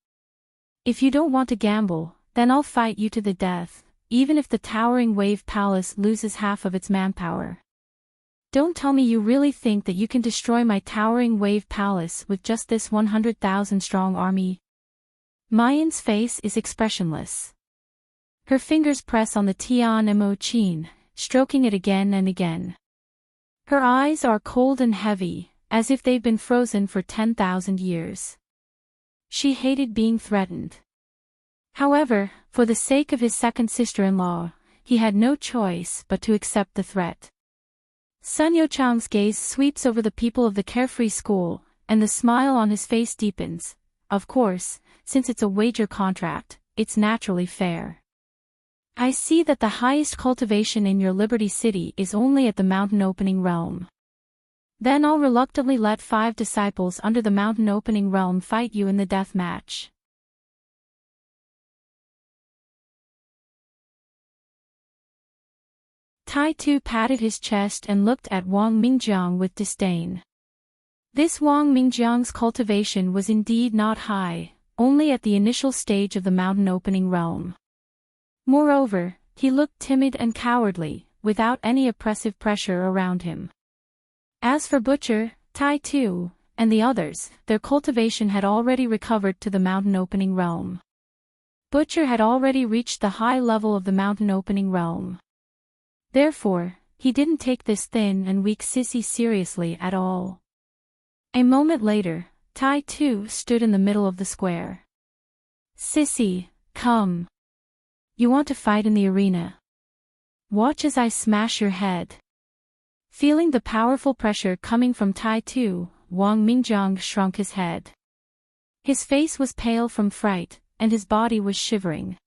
If you don't want to gamble, then I'll fight you to the death, even if the towering wave palace loses half of its manpower. Don't tell me you really think that you can destroy my towering wave palace with just this 100,000-strong army? Mayan's face is expressionless. Her fingers press on the Tian Mo Chin, stroking it again and again. Her eyes are cold and heavy, as if they've been frozen for 10,000 years. She hated being threatened. However, for the sake of his second sister-in-law, he had no choice but to accept the threat. Sun Yuchang's gaze sweeps over the people of the carefree school, and the smile on his face deepens. Of course, since it's a wager contract, it's naturally fair. I see that the highest cultivation in your Liberty City is only at the mountain opening realm. Then I'll reluctantly let 5 disciples under the mountain opening realm fight you in the death match. Tai Tu patted his chest and looked at Wang Mingjiang with disdain. This Wang Mingjiang's cultivation was indeed not high, only at the initial stage of the mountain opening realm. Moreover, he looked timid and cowardly, without any oppressive pressure around him. As for Butcher, Tai Tu, and the others, their cultivation had already recovered to the mountain opening realm. Butcher had already reached the high level of the mountain opening realm. Therefore, he didn't take this thin and weak sissy seriously at all. A moment later, Tai Tu stood in the middle of the square. Sissy, come. You want to fight in the arena? Watch as I smash your head. Feeling the powerful pressure coming from Tai Tu, Wang Mingjiang shrunk his head. His face was pale from fright, and his body was shivering.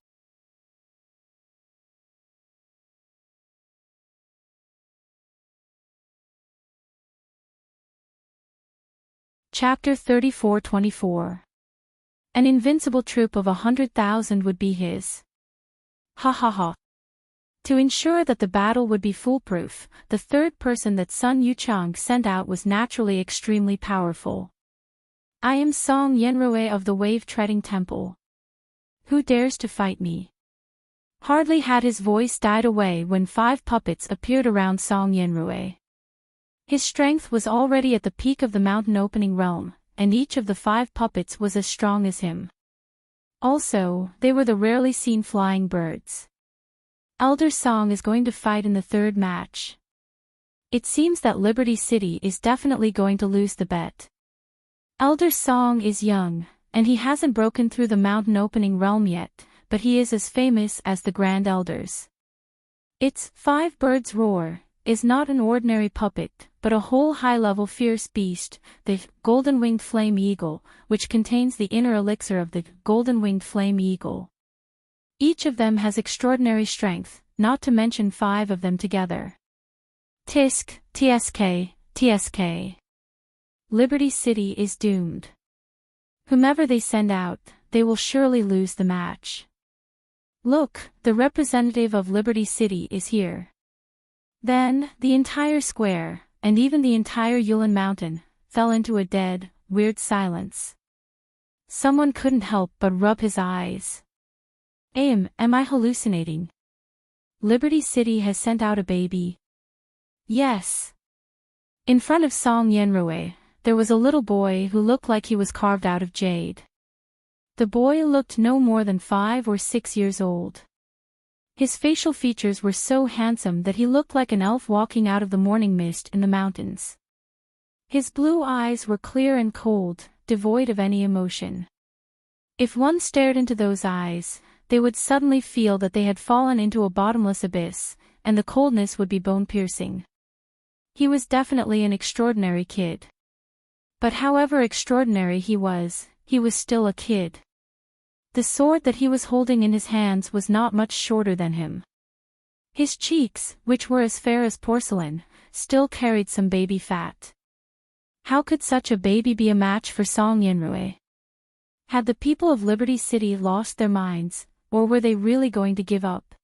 Chapter 34-24. An invincible troop of 100,000 would be his. Ha ha ha. To ensure that the battle would be foolproof, the third person that Sun Yuchang sent out was naturally extremely powerful. I am Song Yenrui of the Wave-Treading Temple. Who dares to fight me? Hardly had his voice died away when 5 puppets appeared around Song Yenrui. His strength was already at the peak of the mountain opening realm, and each of the 5 puppets was as strong as him. Also, they were the rarely seen flying birds. Elder Song is going to fight in the third match. It seems that Liberty City is definitely going to lose the bet. Elder Song is young, and he hasn't broken through the mountain opening realm yet, but he is as famous as the Grand Elders. Its Five Birds Roar is not an ordinary puppet, but a whole high-level fierce beast, the Golden-Winged Flame Eagle, which contains the inner elixir of the Golden-Winged Flame Eagle. Each of them has extraordinary strength, not to mention 5 of them together. Tisk, TSK, TSK. Liberty City is doomed. Whomever they send out, they will surely lose the match. Look, the representative of Liberty City is here. Then, the entire square, and even the entire Yulin Mountain, fell into a dead, weird silence. Someone couldn't help but rub his eyes. Am I hallucinating? Liberty City has sent out a baby. Yes. In front of Song Yenrui, there was a little boy who looked like he was carved out of jade. The boy looked no more than 5 or 6 years old. His facial features were so handsome that he looked like an elf walking out of the morning mist in the mountains. His blue eyes were clear and cold, devoid of any emotion. If one stared into those eyes, they would suddenly feel that they had fallen into a bottomless abyss, and the coldness would be bone-piercing. He was definitely an extraordinary kid. But however extraordinary he was still a kid. The sword that he was holding in his hands was not much shorter than him. His cheeks, which were as fair as porcelain, still carried some baby fat. How could such a baby be a match for Song Yenrui? Had the people of Liberty City lost their minds, or were they really going to give up?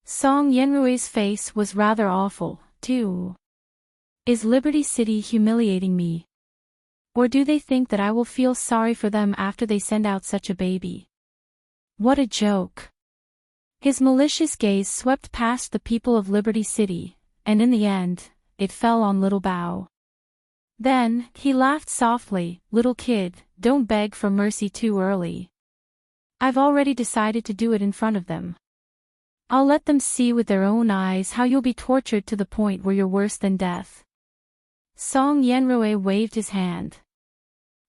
Song Yenrui's face was rather awful, too. Is Liberty City humiliating me? Or do they think that I will feel sorry for them after they send out such a baby? What a joke. His malicious gaze swept past the people of Liberty City, and in the end, it fell on Little Bao. Then, he laughed softly. Little kid, don't beg for mercy too early. I've already decided to do it in front of them. I'll let them see with their own eyes how you'll be tortured to the point where you're worse than death. Song Yenrui waved his hand.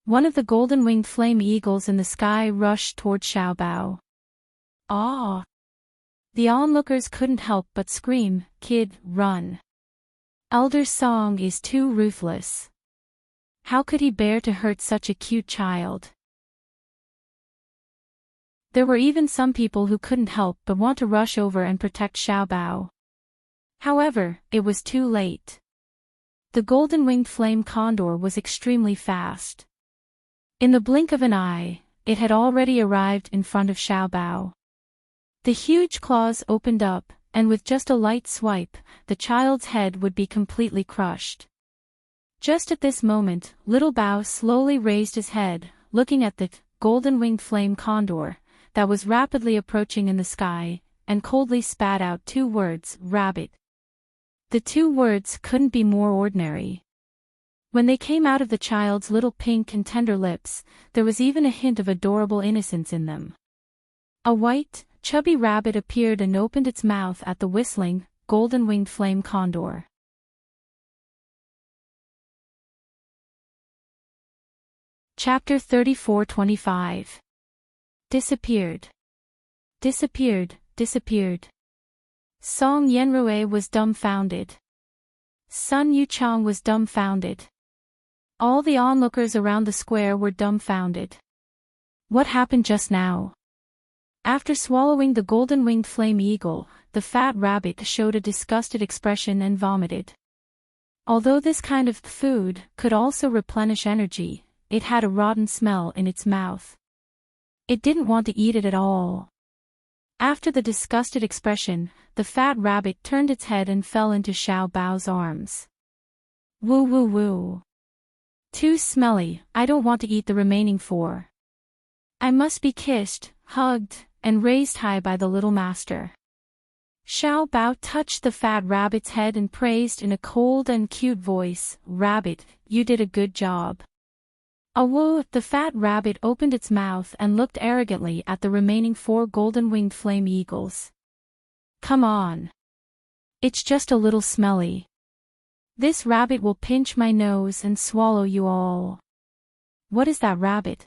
One of the golden-winged flame eagles in the sky rushed toward Xiao Bao. Ah! The onlookers couldn't help but scream, "Kid, run! Elder Song is too ruthless. How could he bear to hurt such a cute child?" There were even some people who couldn't help but want to rush over and protect Xiao Bao. However, it was too late. The golden-winged flame condor was extremely fast. In the blink of an eye, it had already arrived in front of Xiao Bao. The huge claws opened up, and with just a light swipe, the child's head would be completely crushed. Just at this moment, Little Bao slowly raised his head, looking at the golden-winged flame condor that was rapidly approaching in the sky, and coldly spat out 2 words, "Rabbit." The 2 words couldn't be more ordinary. When they came out of the child's little pink and tender lips, there was even a hint of adorable innocence in them. A white, chubby rabbit appeared and opened its mouth at the whistling, golden-winged flame condor. Chapter 34-25. Disappeared. Disappeared, disappeared. Song Yenrui was dumbfounded. Sun Yuchang was dumbfounded. All the onlookers around the square were dumbfounded. What happened just now? After swallowing the golden-winged flame eagle, the fat rabbit showed a disgusted expression and vomited. Although this kind of food could also replenish energy, it had a rotten smell in its mouth. It didn't want to eat it at all. After the disgusted expression, the fat rabbit turned its head and fell into Xiao Bao's arms. Woo woo woo. Too smelly, I don't want to eat the remaining 4. I must be kissed, hugged, and raised high by the little master. Xiao Bao touched the fat rabbit's head and praised in a cold and cute voice, "Rabbit, you did a good job." Awoo! The fat rabbit opened its mouth and looked arrogantly at the remaining 4 golden-winged flame eagles. Come on. It's just a little smelly. This rabbit will pinch my nose and swallow you all. What is that rabbit?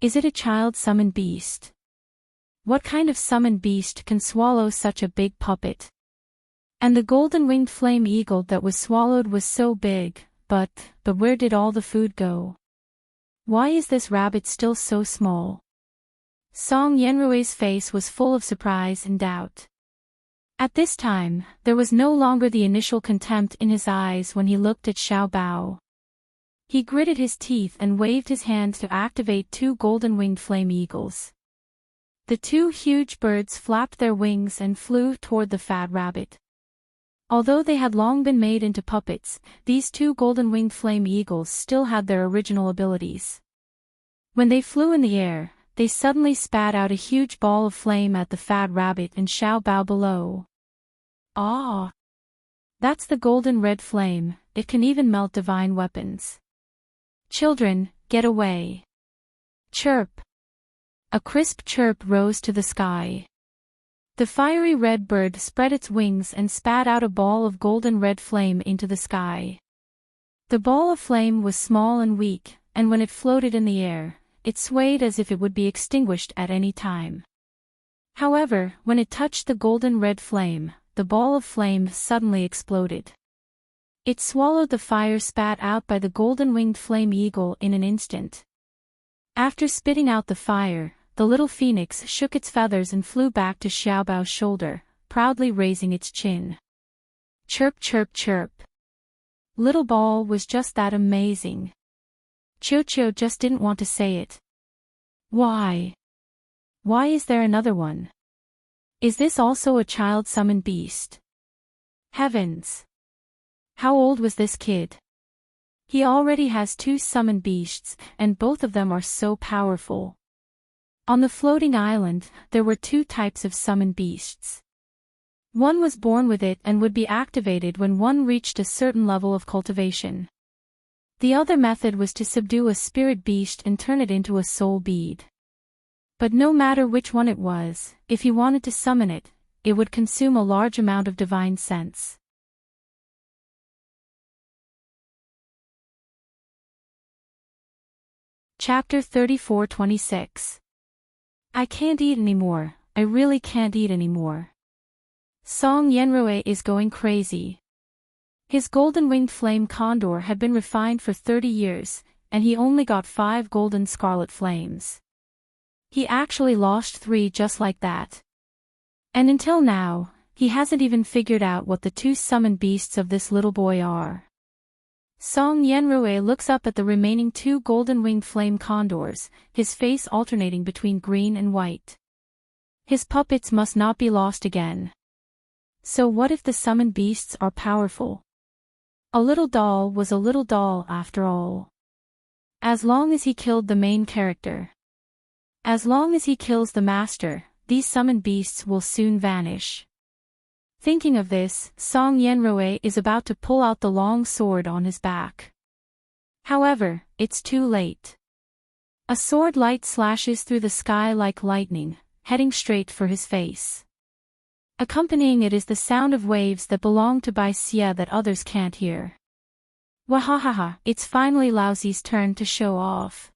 Is it a child-summoned beast? What kind of summoned beast can swallow such a big puppet? And the golden-winged flame eagle that was swallowed was so big, but where did all the food go? Why is this rabbit still so small? Song Yenrue's face was full of surprise and doubt. At this time, there was no longer the initial contempt in his eyes when he looked at Xiao Bao. He gritted his teeth and waved his hand to activate 2 golden-winged flame eagles. The 2 huge birds flapped their wings and flew toward the fat rabbit. Although they had long been made into puppets, these 2 golden-winged flame eagles still had their original abilities. When they flew in the air, they suddenly spat out a huge ball of flame at the fat rabbit and Xiao Bao below. Ah! That's the golden red flame, it can even melt divine weapons. Children, get away. Chirp! A crisp chirp rose to the sky. The fiery red bird spread its wings and spat out a ball of golden red flame into the sky. The ball of flame was small and weak, and when it floated in the air, it swayed as if it would be extinguished at any time. However, when it touched the golden red flame, the ball of flame suddenly exploded. It swallowed the fire spat out by the golden-winged flame eagle in an instant. After spitting out the fire, the little phoenix shook its feathers and flew back to Xiao Bao's shoulder, proudly raising its chin. Chirp chirp chirp. Little ball was just that amazing. Qiu just didn't want to say it. Why? Why is there another one? Is this also a child-summoned beast? Heavens! How old was this kid? He already has 2 summoned beasts, and both of them are so powerful. On the floating island, there were 2 types of summoned beasts. One was born with it and would be activated when one reached a certain level of cultivation. The other method was to subdue a spirit beast and turn it into a soul bead. But no matter which one it was, if he wanted to summon it, it would consume a large amount of divine sense. Chapter 34-26. I can't eat anymore, I really can't eat anymore. Song Yenrue is going crazy. His golden-winged flame condor had been refined for 30 years, and he only got 5 golden scarlet flames. He actually lost 3 just like that. And until now, he hasn't even figured out what the 2 summoned beasts of this little boy are. Song Yenrue looks up at the remaining 2 golden-winged flame condors, his face alternating between green and white. His puppets must not be lost again. So what if the summoned beasts are powerful? A little doll was a little doll after all. As long as he killed the main character. As long as he kills the master, these summoned beasts will soon vanish. Thinking of this, Song Yenrue is about to pull out the long sword on his back. However, it's too late. A sword light slashes through the sky like lightning, heading straight for his face. Accompanying it is the sound of waves that belong to Bai Xie that others can't hear. Wahahaha, it's finally Laozi's turn to show off.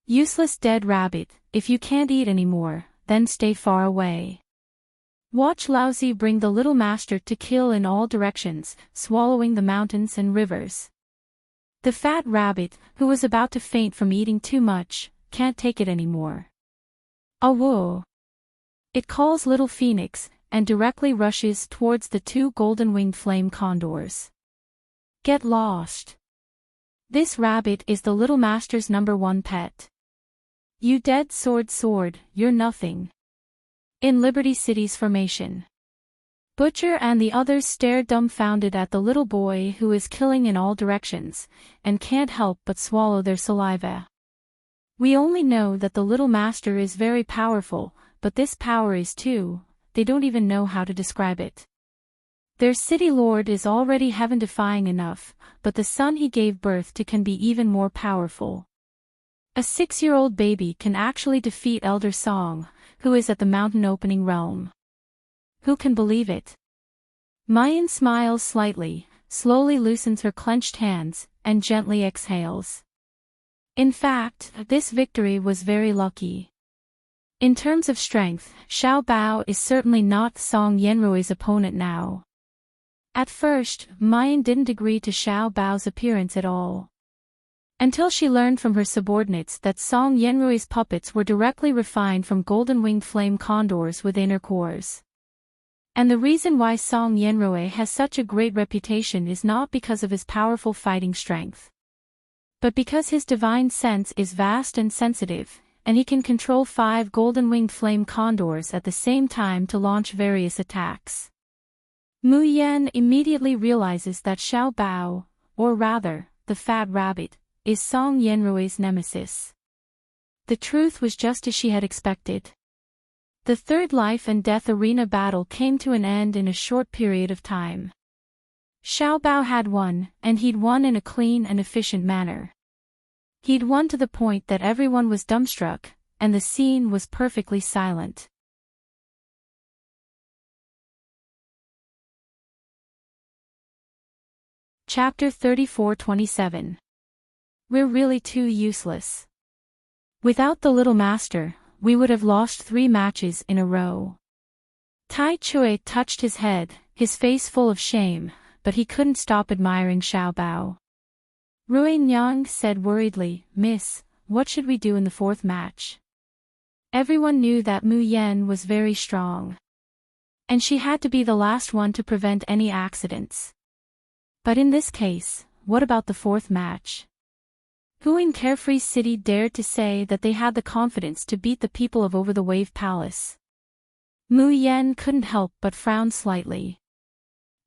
Useless dead rabbit, if you can't eat anymore, then stay far away. Watch Laozi bring the little master to kill in all directions, swallowing the mountains and rivers. The fat rabbit, who was about to faint from eating too much, can't take it anymore. Awoo! It calls little Phoenix, and directly rushes towards the 2 golden-winged flame condors. Get lost! This rabbit is the little master's #1 pet. You dead sword, you're nothing. In Liberty City's formation. Butcher and the others stare dumbfounded at the little boy who is killing in all directions, and can't help but swallow their saliva. We only know that the little master is very powerful, but this power is too, they don't even know how to describe it. Their city lord is already heaven-defying enough, but the son he gave birth to can be even more powerful. A 6-year-old baby can actually defeat Elder Song, who is at the mountain opening realm. Who can believe it? Mayan smiles slightly, slowly loosens her clenched hands, and gently exhales. In fact, this victory was very lucky. In terms of strength, Xiao Bao is certainly not Song Yenrui's opponent now. At first, Mayan didn't agree to Xiao Bao's appearance at all. Until she learned from her subordinates that Song Yenrui's puppets were directly refined from golden-winged flame condors with inner cores. And the reason why Song Yenrui has such a great reputation is not because of his powerful fighting strength, but because his divine sense is vast and sensitive, and he can control 5 golden-winged flame condors at the same time to launch various attacks. Mu Yan immediately realizes that Xiao Bao, or rather, the fat rabbit, is Song Yenrui's nemesis. The truth was just as she had expected. The third life and death arena battle came to an end in a short period of time. Xiao Bao had won, and he'd won in a clean and efficient manner. He'd won to the point that everyone was dumbstruck, and the scene was perfectly silent. Chapter 34-27. We're really too useless. Without the little master, we would have lost 3 matches in a row. Tai Chui touched his head, his face full of shame, but he couldn't stop admiring Xiao Bao. Rui Nyang said worriedly, "Miss, what should we do in the 4th match?" Everyone knew that Mu Yan was very strong, and she had to be the last one to prevent any accidents. But in this case, what about the 4th match? Who in Carefree City dared to say that they had the confidence to beat the people of Over the Wave Palace? Mu Yan couldn't help but frown slightly.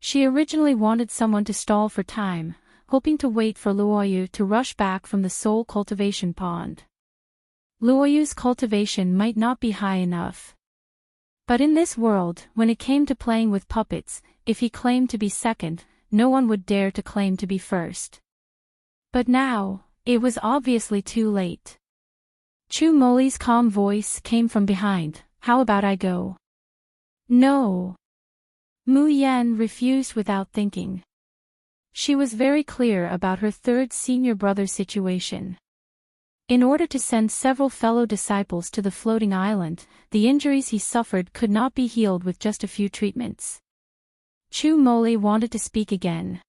She originally wanted someone to stall for time, hoping to wait for Luoyu to rush back from the soul cultivation pond. Luoyu's cultivation might not be high enough. But in this world, when it came to playing with puppets, if he claimed to be second, no one would dare to claim to be first. But now, it was obviously too late. Chu Moli's calm voice came from behind, "How about I go?" "No." Mu Yan refused without thinking. She was very clear about her 3rd senior brother's situation. In order to send several fellow disciples to the floating island, the injuries he suffered could not be healed with just a few treatments. Chu Moli wanted to speak again.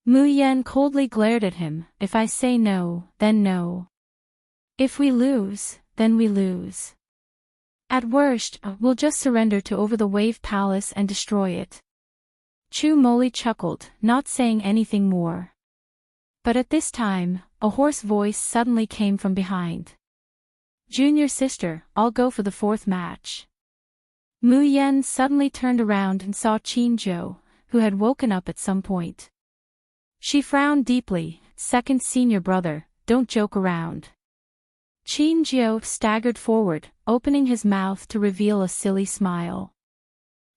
Mu Yan coldly glared at him, "If I say no, then no. If we lose, then we lose. At worst, we'll just surrender to Over the Wave Palace and destroy it." Chu Moli chuckled, not saying anything more. But at this time, a hoarse voice suddenly came from behind. "Junior sister, I'll go for the 4th match." Mu Yan suddenly turned around and saw Qin Zhou, who had woken up at some point. She frowned deeply. "Second senior brother, don't joke around." Qin Zhou staggered forward, opening his mouth to reveal a silly smile.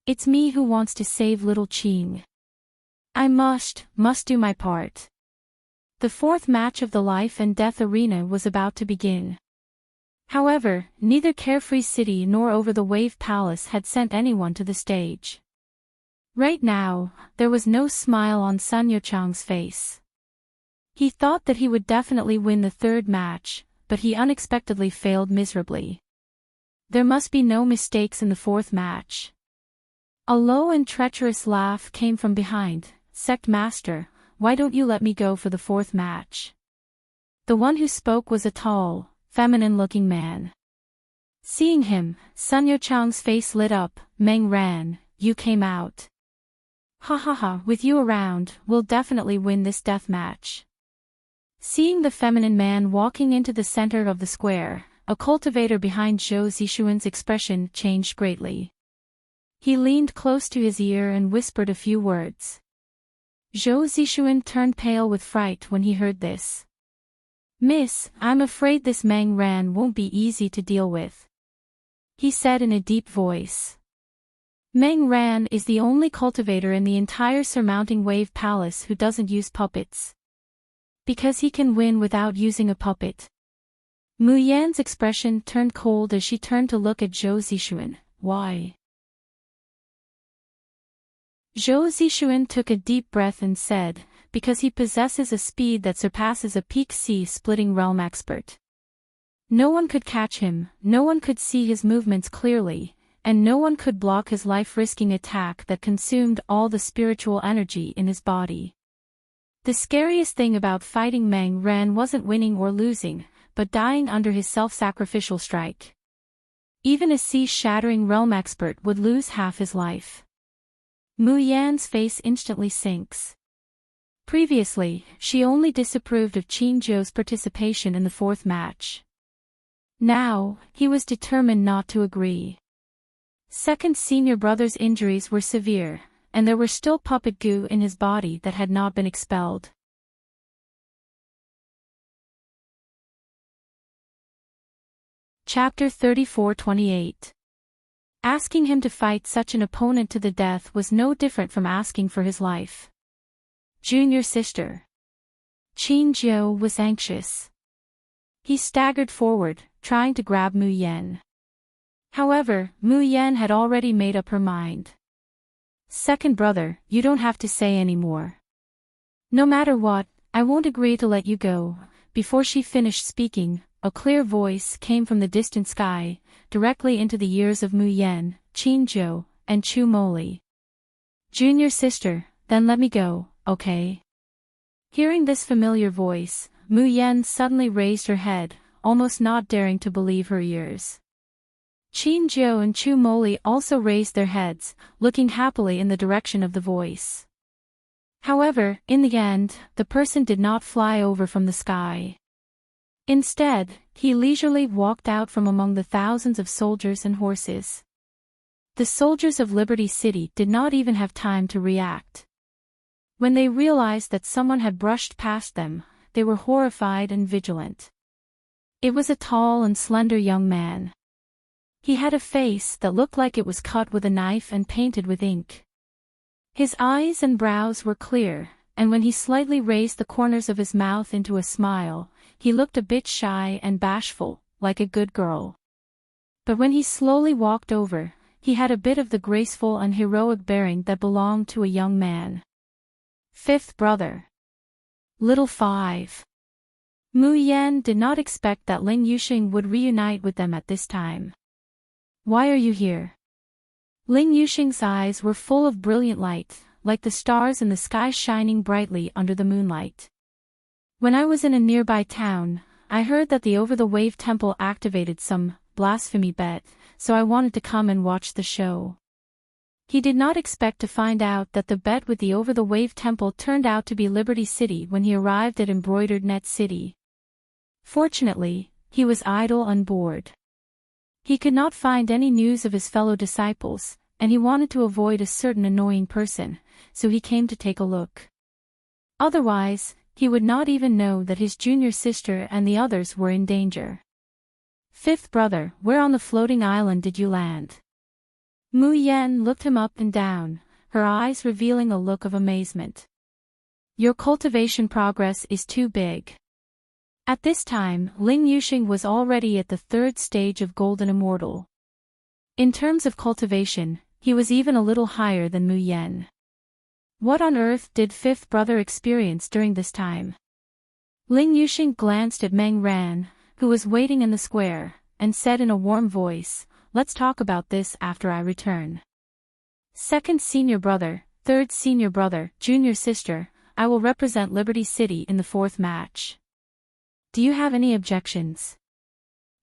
"It's me who wants to save little Qing. I must do my part." The 4th match of the life and death arena was about to begin. However, neither Carefree City nor Over the Wave Palace had sent anyone to the stage. Right now, there was no smile on Sun Yochang's face. He thought that he would definitely win the 3rd match, but he unexpectedly failed miserably. There must be no mistakes in the 4th match. A low and treacherous laugh came from behind. "Sect Master, why don't you let me go for the 4th match?" The one who spoke was a tall, feminine-looking man. Seeing him, Sun Yochang's face lit up. "Meng Ran, you came out. Ha ha ha, with you around, we'll definitely win this death match." Seeing the feminine man walking into the center of the square, a cultivator behind Zhou Zixuan's expression changed greatly. He leaned close to his ear and whispered a few words. Zhou Zixuan turned pale with fright when he heard this. "Miss, I'm afraid this Meng Ran won't be easy to deal with," he said in a deep voice. Meng Ran is the only cultivator in the entire Surmounting Wave Palace who doesn't use puppets. Because he can win without using a puppet. Mu Yan's expression turned cold as she turned to look at Zhou Zixuan. "Why?" Zhou Zixuan took a deep breath and said, because he possesses a speed that surpasses a peak sea-splitting realm expert. No one could catch him, no one could see his movements clearly, and no one could block his life-risking attack that consumed all the spiritual energy in his body. The scariest thing about fighting Meng Ran wasn't winning or losing, but dying under his self-sacrificial strike. Even a sea-shattering realm expert would lose half his life. Mu Yan's face instantly sinks. Previously, she only disapproved of Qin Zhou's participation in the fourth match. Now, he was determined not to agree. Second senior brother's injuries were severe, and there were still puppet goo in his body that had not been expelled. Chapter 34-28. Asking him to fight such an opponent to the death was no different from asking for his life. Junior sister. Qin Zhou was anxious. He staggered forward, trying to grab Mu Yan. However, Mu Yan had already made up her mind. Second brother, you don't have to say any more. No matter what, I won't agree to let you go. Before she finished speaking, a clear voice came from the distant sky, directly into the ears of Mu Yan, Qin Zhou, and Chu Moli. Junior sister, then let me go, okay? Hearing this familiar voice, Mu Yan suddenly raised her head, almost not daring to believe her ears. Qin Zhou and Chu Moli also raised their heads, looking happily in the direction of the voice. However, in the end, the person did not fly over from the sky. Instead, he leisurely walked out from among the thousands of soldiers and horses. The soldiers of Liberty City did not even have time to react. When they realized that someone had brushed past them, they were horrified and vigilant. It was a tall and slender young man. He had a face that looked like it was cut with a knife and painted with ink. His eyes and brows were clear, and when he slightly raised the corners of his mouth into a smile, he looked a bit shy and bashful, like a good girl. But when he slowly walked over, he had a bit of the graceful and heroic bearing that belonged to a young man. Fifth brother. Little Five. Mu Yan did not expect that Ling Yuxing would reunite with them at this time. Why are you here? Ling Yuxing's eyes were full of brilliant light, like the stars in the sky shining brightly under the moonlight. When I was in a nearby town, I heard that the over-the-wave temple activated some blasphemy bet, so I wanted to come and watch the show. He did not expect to find out that the bet with the over-the-wave temple turned out to be Liberty City when he arrived at Embroidered Net City. Fortunately, he was idle and bored. He could not find any news of his fellow disciples, and he wanted to avoid a certain annoying person, so he came to take a look. Otherwise, he would not even know that his junior sister and the others were in danger. Fifth brother, where on the floating island did you land? Mu Yan looked him up and down, her eyes revealing a look of amazement. Your cultivation progress is too big. At this time, Ling Yuxing was already at the third stage of Golden Immortal. In terms of cultivation, he was even a little higher than Mu Yan. What on earth did fifth brother experience during this time? Ling Yuxing glanced at Meng Ran, who was waiting in the square, and said in a warm voice, let's talk about this after I return. Second senior brother, third senior brother, junior sister, I will represent Liberty City in the fourth match. Do you have any objections?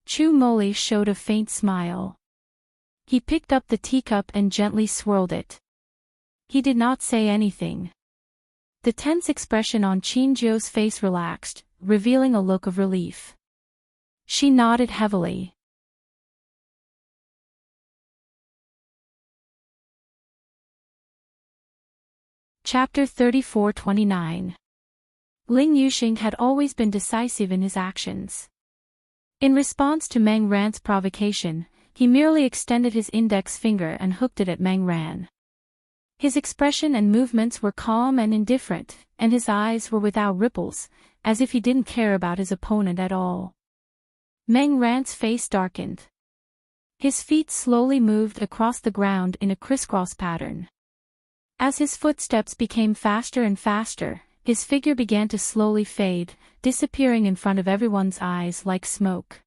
Chu Moli showed a faint smile. He picked up the teacup and gently swirled it. He did not say anything. The tense expression on Qin Zhou's face relaxed, revealing a look of relief. She nodded heavily. Chapter 34-29. Ling Yuxing had always been decisive in his actions. In response to Meng Ran's provocation, he merely extended his index finger and hooked it at Meng Ran. His expression and movements were calm and indifferent, and his eyes were without ripples, as if he didn't care about his opponent at all. Meng Ran's face darkened. His feet slowly moved across the ground in a crisscross pattern. As his footsteps became faster and faster, his figure began to slowly fade, disappearing in front of everyone's eyes like smoke.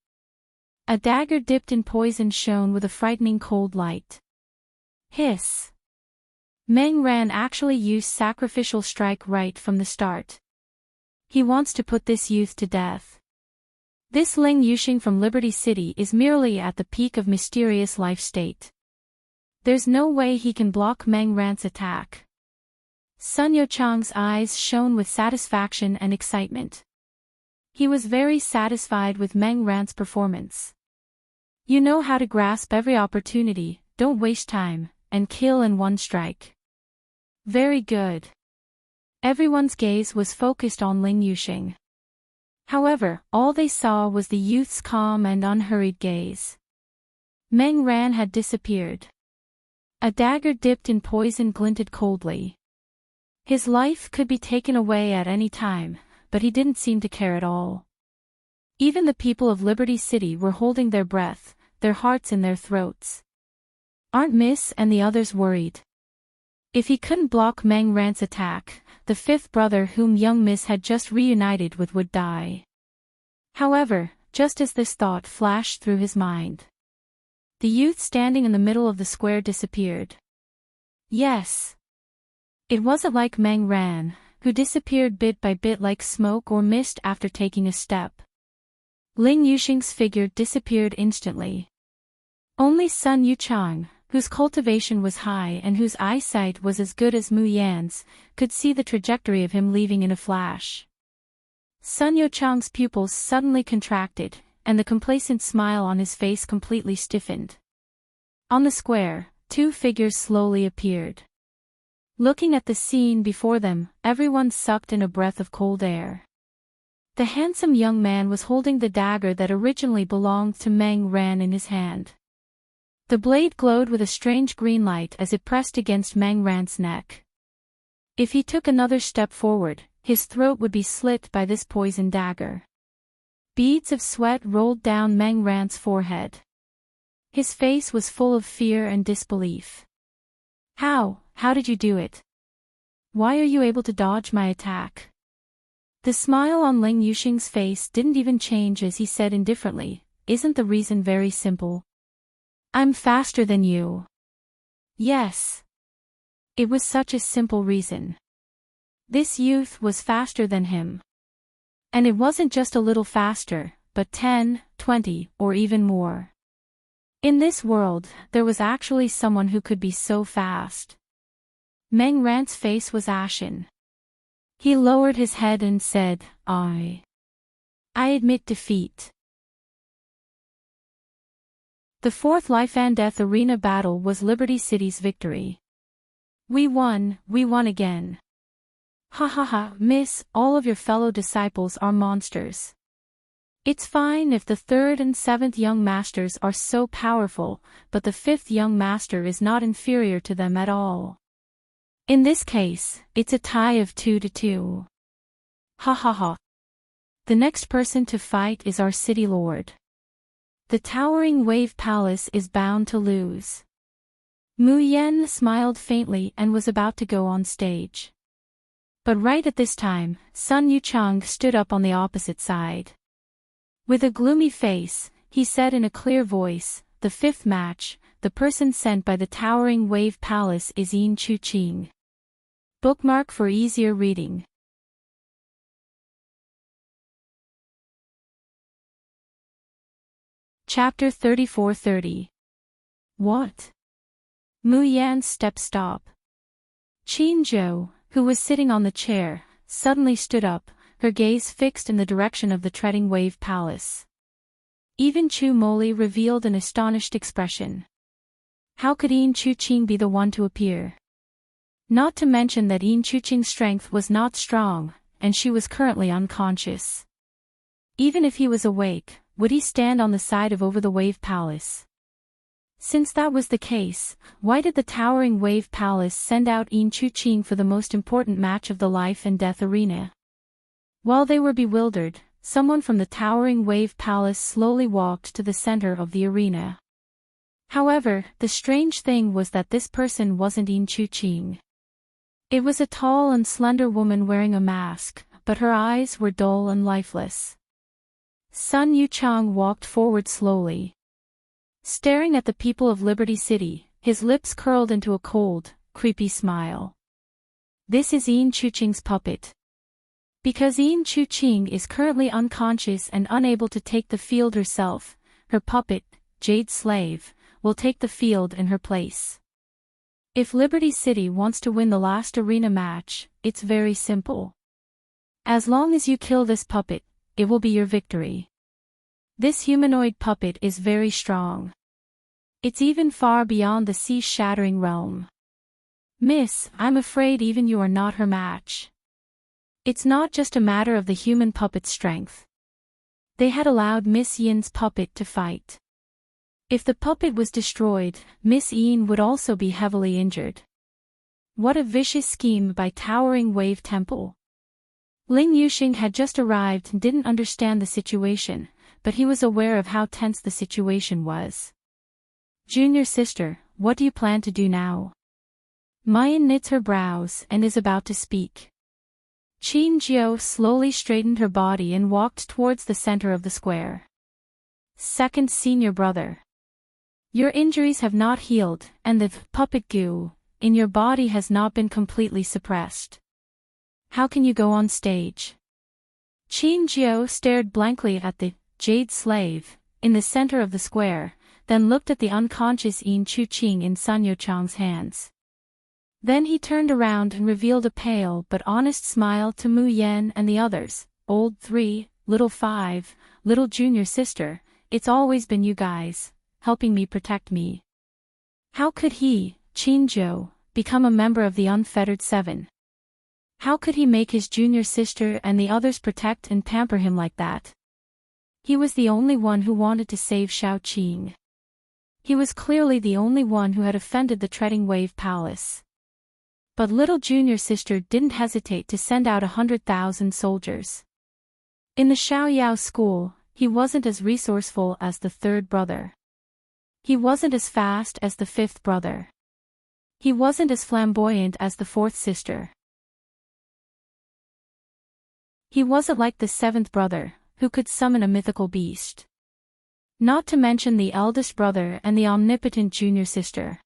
A dagger dipped in poison shone with a frightening cold light. Hiss! Meng Ran actually used sacrificial strike right from the start. He wants to put this youth to death. This Ling Yuxing from Liberty City is merely at the peak of mysterious life state. There's no way he can block Meng Ran's attack. Sun Youchang's eyes shone with satisfaction and excitement. He was very satisfied with Meng Ran's performance. You know how to grasp every opportunity, don't waste time, and kill in one strike. Very good. Everyone's gaze was focused on Ling Yuxing. However, all they saw was the youth's calm and unhurried gaze. Meng Ran had disappeared. A dagger dipped in poison glinted coldly. His life could be taken away at any time, but he didn't seem to care at all. Even the people of Liberty City were holding their breath, their hearts in their throats. Aren't Miss and the others worried? If he couldn't block Meng Ran's attack, the fifth brother whom young Miss had just reunited with would die. However, just as this thought flashed through his mind, the youth standing in the middle of the square disappeared. Yes. It wasn't like Meng Ran, who disappeared bit by bit like smoke or mist after taking a step. Ling Yuxing's figure disappeared instantly. Only Sun Youchang, whose cultivation was high and whose eyesight was as good as Mu Yan's, could see the trajectory of him leaving in a flash. Sun Youchang's pupils suddenly contracted, and the complacent smile on his face completely stiffened. On the square, two figures slowly appeared. Looking at the scene before them, everyone sucked in a breath of cold air. The handsome young man was holding the dagger that originally belonged to Meng Ran in his hand. The blade glowed with a strange green light as it pressed against Meng Ran's neck. If he took another step forward, his throat would be slit by this poison dagger. Beads of sweat rolled down Meng Ran's forehead. His face was full of fear and disbelief. How did you do it? Why are you able to dodge my attack? The smile on Ling Yuxing's face didn't even change as he said indifferently, isn't the reason very simple? I'm faster than you. Yes. It was such a simple reason. This youth was faster than him. And it wasn't just a little faster, but 10, 20, or even more. In this world, there was actually someone who could be so fast. Meng Ran's face was ashen. He lowered his head and said, I admit defeat. The fourth life and death arena battle was Liberty City's victory. We won again. Ha ha ha, miss, all of your fellow disciples are monsters. It's fine if the third and seventh young masters are so powerful, but the fifth young master is not inferior to them at all. In this case, it's a tie of 2-2. Ha ha ha. The next person to fight is our city lord. The towering wave palace is bound to lose. Mu Yan smiled faintly and was about to go on stage. But right at this time, Sun Youchang stood up on the opposite side. With a gloomy face, he said in a clear voice, the fifth match, the person sent by the towering wave palace is Enchanting. Bookmark for easier reading. Chapter 34:30. What? Mu Yan's steps stop. Qin Zhou, who was sitting on the chair, suddenly stood up, her gaze fixed in the direction of the treading wave palace. Even Chu Moli revealed an astonished expression. How could Enchanting be the one to appear? Not to mention that Enchanting's strength was not strong, and she was currently unconscious. Even if he was awake, would he stand on the side of over the wave palace? Since that was the case, why did the towering wave palace send out Enchanting for the most important match of the life and death arena? While they were bewildered, someone from the towering wave palace slowly walked to the center of the arena. However, the strange thing was that this person wasn't Enchanting. It was a tall and slender woman wearing a mask, but her eyes were dull and lifeless. Sun Yuchang walked forward slowly. Staring at the people of Liberty City, his lips curled into a cold, creepy smile. This is Yin Chuqing's puppet. Because Yin Chuqing is currently unconscious and unable to take the field herself, her puppet, Jade Slave, will take the field in her place. If Liberty City wants to win the last arena match, it's very simple. As long as you kill this puppet, it will be your victory. This humanoid puppet is very strong. It's even far beyond the sea-shattering realm. Miss, I'm afraid even you are not her match. It's not just a matter of the human puppet's strength. They had allowed Miss Yin's puppet to fight. If the puppet was destroyed, Miss Yin would also be heavily injured. What a vicious scheme by Towering Wave Temple. Ling Yuxing had just arrived and didn't understand the situation, but he was aware of how tense the situation was. Junior sister, what do you plan to do now? Mayan knits her brows and is about to speak. Qin Jiao slowly straightened her body and walked towards the center of the square. Second senior brother. Your injuries have not healed, and the puppet goo in your body has not been completely suppressed. How can you go on stage? Qin Jiao stared blankly at the Jade Slave in the center of the square, then looked at the unconscious Yin Chuqing in Sun Yuchang's hands. Then he turned around and revealed a pale but honest smile to Mu Yan and the others. Old 3, little 5, little junior sister, it's always been you guys, helping me protect me. How could he, Qin Jiao, become a member of the Unfettered Seven? How could he make his junior sister and the others protect and pamper him like that? He was the only one who wanted to save Shaoqing. He was clearly the only one who had offended the Treading Wave Palace. But little junior sister didn't hesitate to send out 100,000 soldiers. In the Xiaoyao school, he wasn't as resourceful as the third brother. He wasn't as fast as the fifth brother. He wasn't as flamboyant as the fourth sister. He wasn't like the seventh brother, who could summon a mythical beast. Not to mention the eldest brother and the omnipotent junior sister.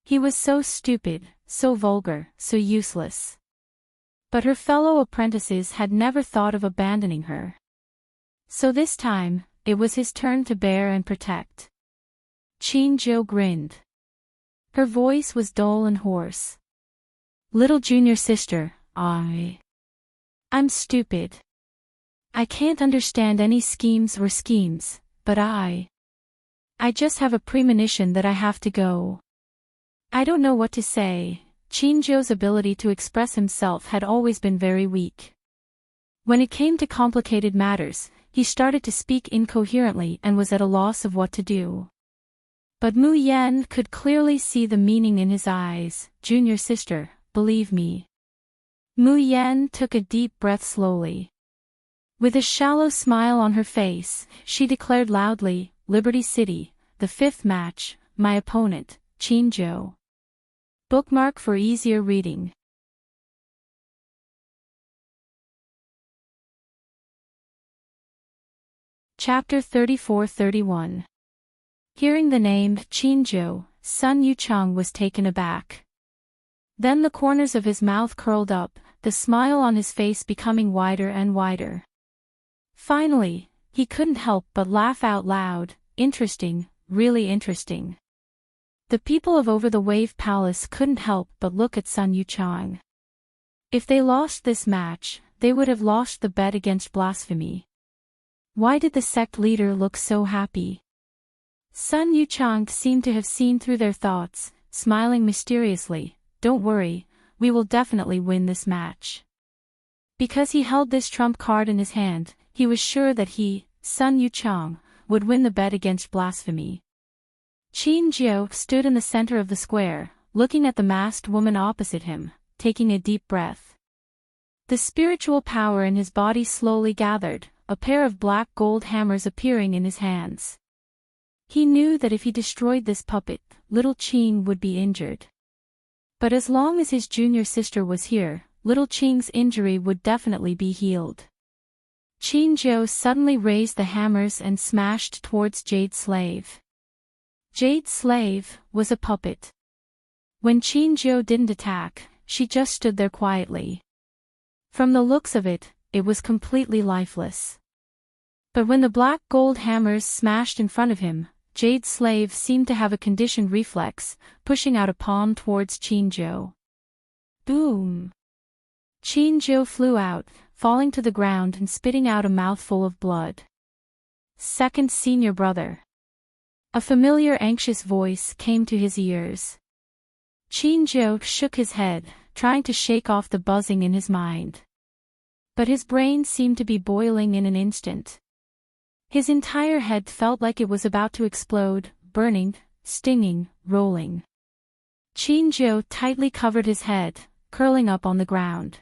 He was so stupid, so vulgar, so useless. But her fellow apprentices had never thought of abandoning her. So this time, it was his turn to bear and protect. Qin Jiao grinned. Her voice was dull and hoarse. Little junior sister, I'm stupid. I can't understand any schemes, but I just have a premonition that I have to go. I don't know what to say. Qin Jiao's ability to express himself had always been very weak. When it came to complicated matters, he started to speak incoherently and was at a loss of what to do. But Mu Yan could clearly see the meaning in his eyes. Junior sister, believe me. Mu Yan took a deep breath slowly. With a shallow smile on her face, she declared loudly, Liberty City, the fifth match, my opponent, Qin Jiao. Bookmark for easier reading. Chapter 34-31. Hearing the name Qin Jiao, Sun Yuchang was taken aback. Then the corners of his mouth curled up, the smile on his face becoming wider and wider. Finally, he couldn't help but laugh out loud. Interesting, really interesting. The people of Over the Wave Palace couldn't help but look at Sun Yuchang. If they lost this match, they would have lost the bet against blasphemy. Why did the sect leader look so happy? Sun Yuchang seemed to have seen through their thoughts, smiling mysteriously. Don't worry, we will definitely win this match. Because he held this trump card in his hand, he was sure that he, Sun Yuchang, would win the bet against blasphemy. Qin Jiao stood in the center of the square, looking at the masked woman opposite him, taking a deep breath. The spiritual power in his body slowly gathered, a pair of black gold hammers appearing in his hands. He knew that if he destroyed this puppet, little Qin would be injured. But as long as his junior sister was here, little Qing's injury would definitely be healed. Qingzhou suddenly raised the hammers and smashed towards Jade's slave. Jade's slave was a puppet. When Qingzhou didn't attack, she just stood there quietly. From the looks of it, it was completely lifeless. But when the black gold hammers smashed in front of him, Jade's slave seemed to have a conditioned reflex, pushing out a palm towards Qingzhou. Boom! Qingzhou flew out, falling to the ground and spitting out a mouthful of blood. Second senior brother. A familiar anxious voice came to his ears. Qingzhou shook his head, trying to shake off the buzzing in his mind. But his brain seemed to be boiling in an instant. His entire head felt like it was about to explode, burning, stinging, rolling. Qingzhou tightly covered his head, curling up on the ground.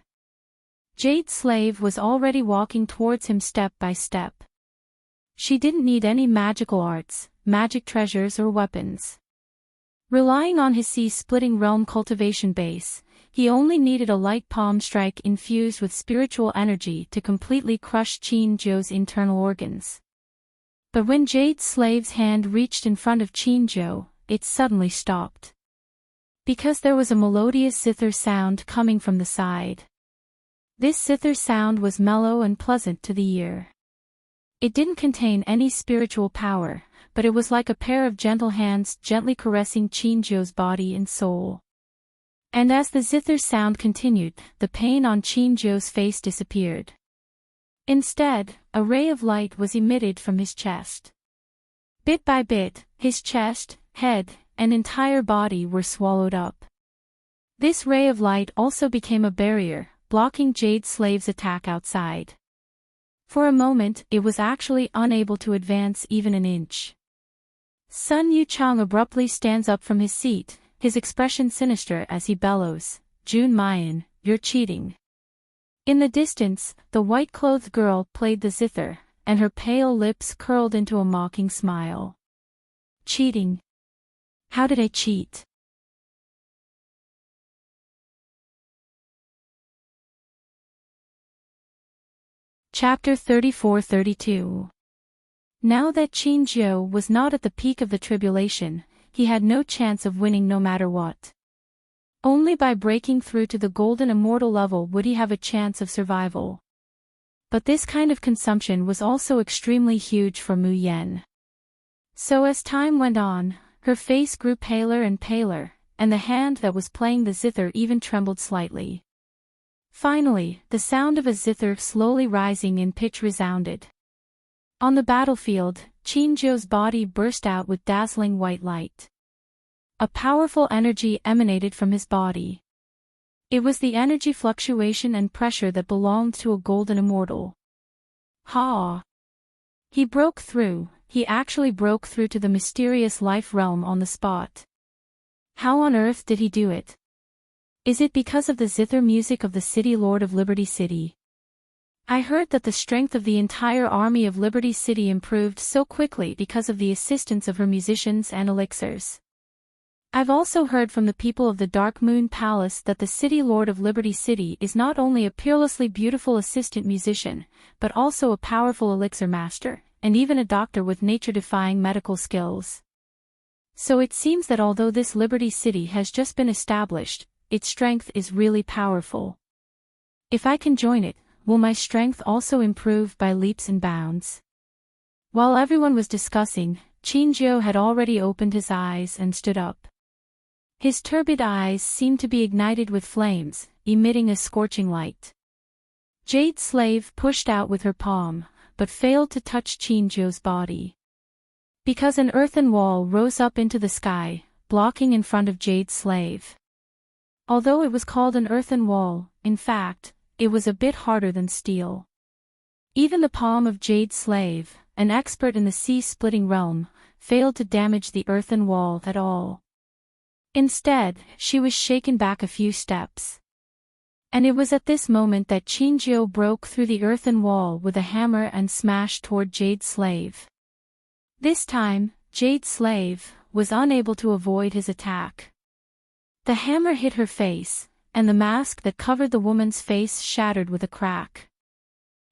Jade's slave was already walking towards him step by step. She didn't need any magical arts, magic treasures or weapons. Relying on his sea-splitting realm cultivation base, he only needed a light palm strike infused with spiritual energy to completely crush Qingzhou's internal organs. But when Jade's slave's hand reached in front of Qingzhou, it suddenly stopped. Because there was a melodious zither sound coming from the side. This zither sound was mellow and pleasant to the ear. It didn't contain any spiritual power, but it was like a pair of gentle hands gently caressing Qingzhou's body and soul. And as the zither sound continued, the pain on Qingzhou's face disappeared. Instead, a ray of light was emitted from his chest. Bit by bit, his chest, head, and entire body were swallowed up. This ray of light also became a barrier, blocking Jade's slave's attack outside. For a moment, it was actually unable to advance even an inch. Sun Yuchang abruptly stands up from his seat, his expression sinister as he bellows, "Jun Mayan, you're cheating." In the distance, the white-clothed girl played the zither, and her pale lips curled into a mocking smile. Cheating? How did I cheat? Chapter 34-32. Now that Qingzhou was not at the peak of the tribulation, he had no chance of winning no matter what. Only by breaking through to the golden immortal level would he have a chance of survival. But this kind of consumption was also extremely huge for Mu Yen. So as time went on, her face grew paler and paler, and the hand that was playing the zither even trembled slightly. Finally, the sound of a zither slowly rising in pitch resounded. On the battlefield, Qingzhou's body burst out with dazzling white light. A powerful energy emanated from his body. It was the energy fluctuation and pressure that belonged to a golden immortal. Ha! He broke through, he actually broke through to the mysterious life realm on the spot. How on earth did he do it? Is it because of the zither music of the City Lord of Liberty City? I heard that the strength of the entire army of Liberty City improved so quickly because of the assistance of her musicians and elixirs. I've also heard from the people of the Dark Moon Palace that the City Lord of Liberty City is not only a peerlessly beautiful assistant musician, but also a powerful elixir master, and even a doctor with nature-defying medical skills. So it seems that although this Liberty City has just been established, its strength is really powerful. If I can join it, will my strength also improve by leaps and bounds? While everyone was discussing, Qingzhou had already opened his eyes and stood up. His turbid eyes seemed to be ignited with flames, emitting a scorching light. Jade's slave pushed out with her palm, but failed to touch Qingzhou's body. Because an earthen wall rose up into the sky, blocking in front of Jade's slave. Although it was called an earthen wall, in fact, it was a bit harder than steel. Even the palm of Jade's slave, an expert in the sea-splitting realm, failed to damage the earthen wall at all. Instead, she was shaken back a few steps. And it was at this moment that Qingzhou broke through the earthen wall with a hammer and smashed toward Jade's slave. This time, Jade's slave was unable to avoid his attack. The hammer hit her face, and the mask that covered the woman's face shattered with a crack.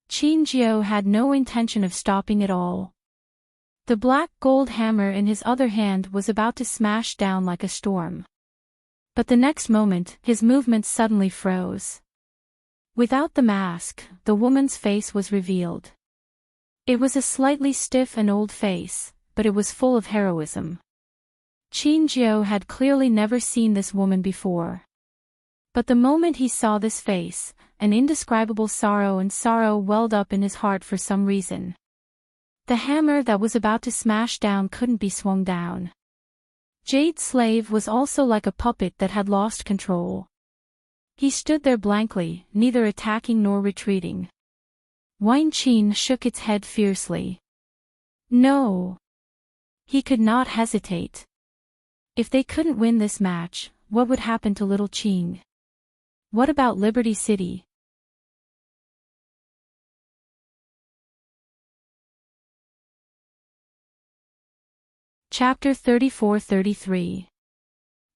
Qin Jiao had no intention of stopping at all. The black gold hammer in his other hand was about to smash down like a storm. But the next moment, his movements suddenly froze. Without the mask, the woman's face was revealed. It was a slightly stiff and old face, but it was full of heroism. Qin Jiao had clearly never seen this woman before. But the moment he saw this face, an indescribable sorrow welled up in his heart for some reason. The hammer that was about to smash down couldn't be swung down. Jade's slave was also like a puppet that had lost control. He stood there blankly, neither attacking nor retreating. Wine Qin shook its head fiercely. No. He could not hesitate. If they couldn't win this match, what would happen to little Qing? What about Liberty City? Chapter 34-33.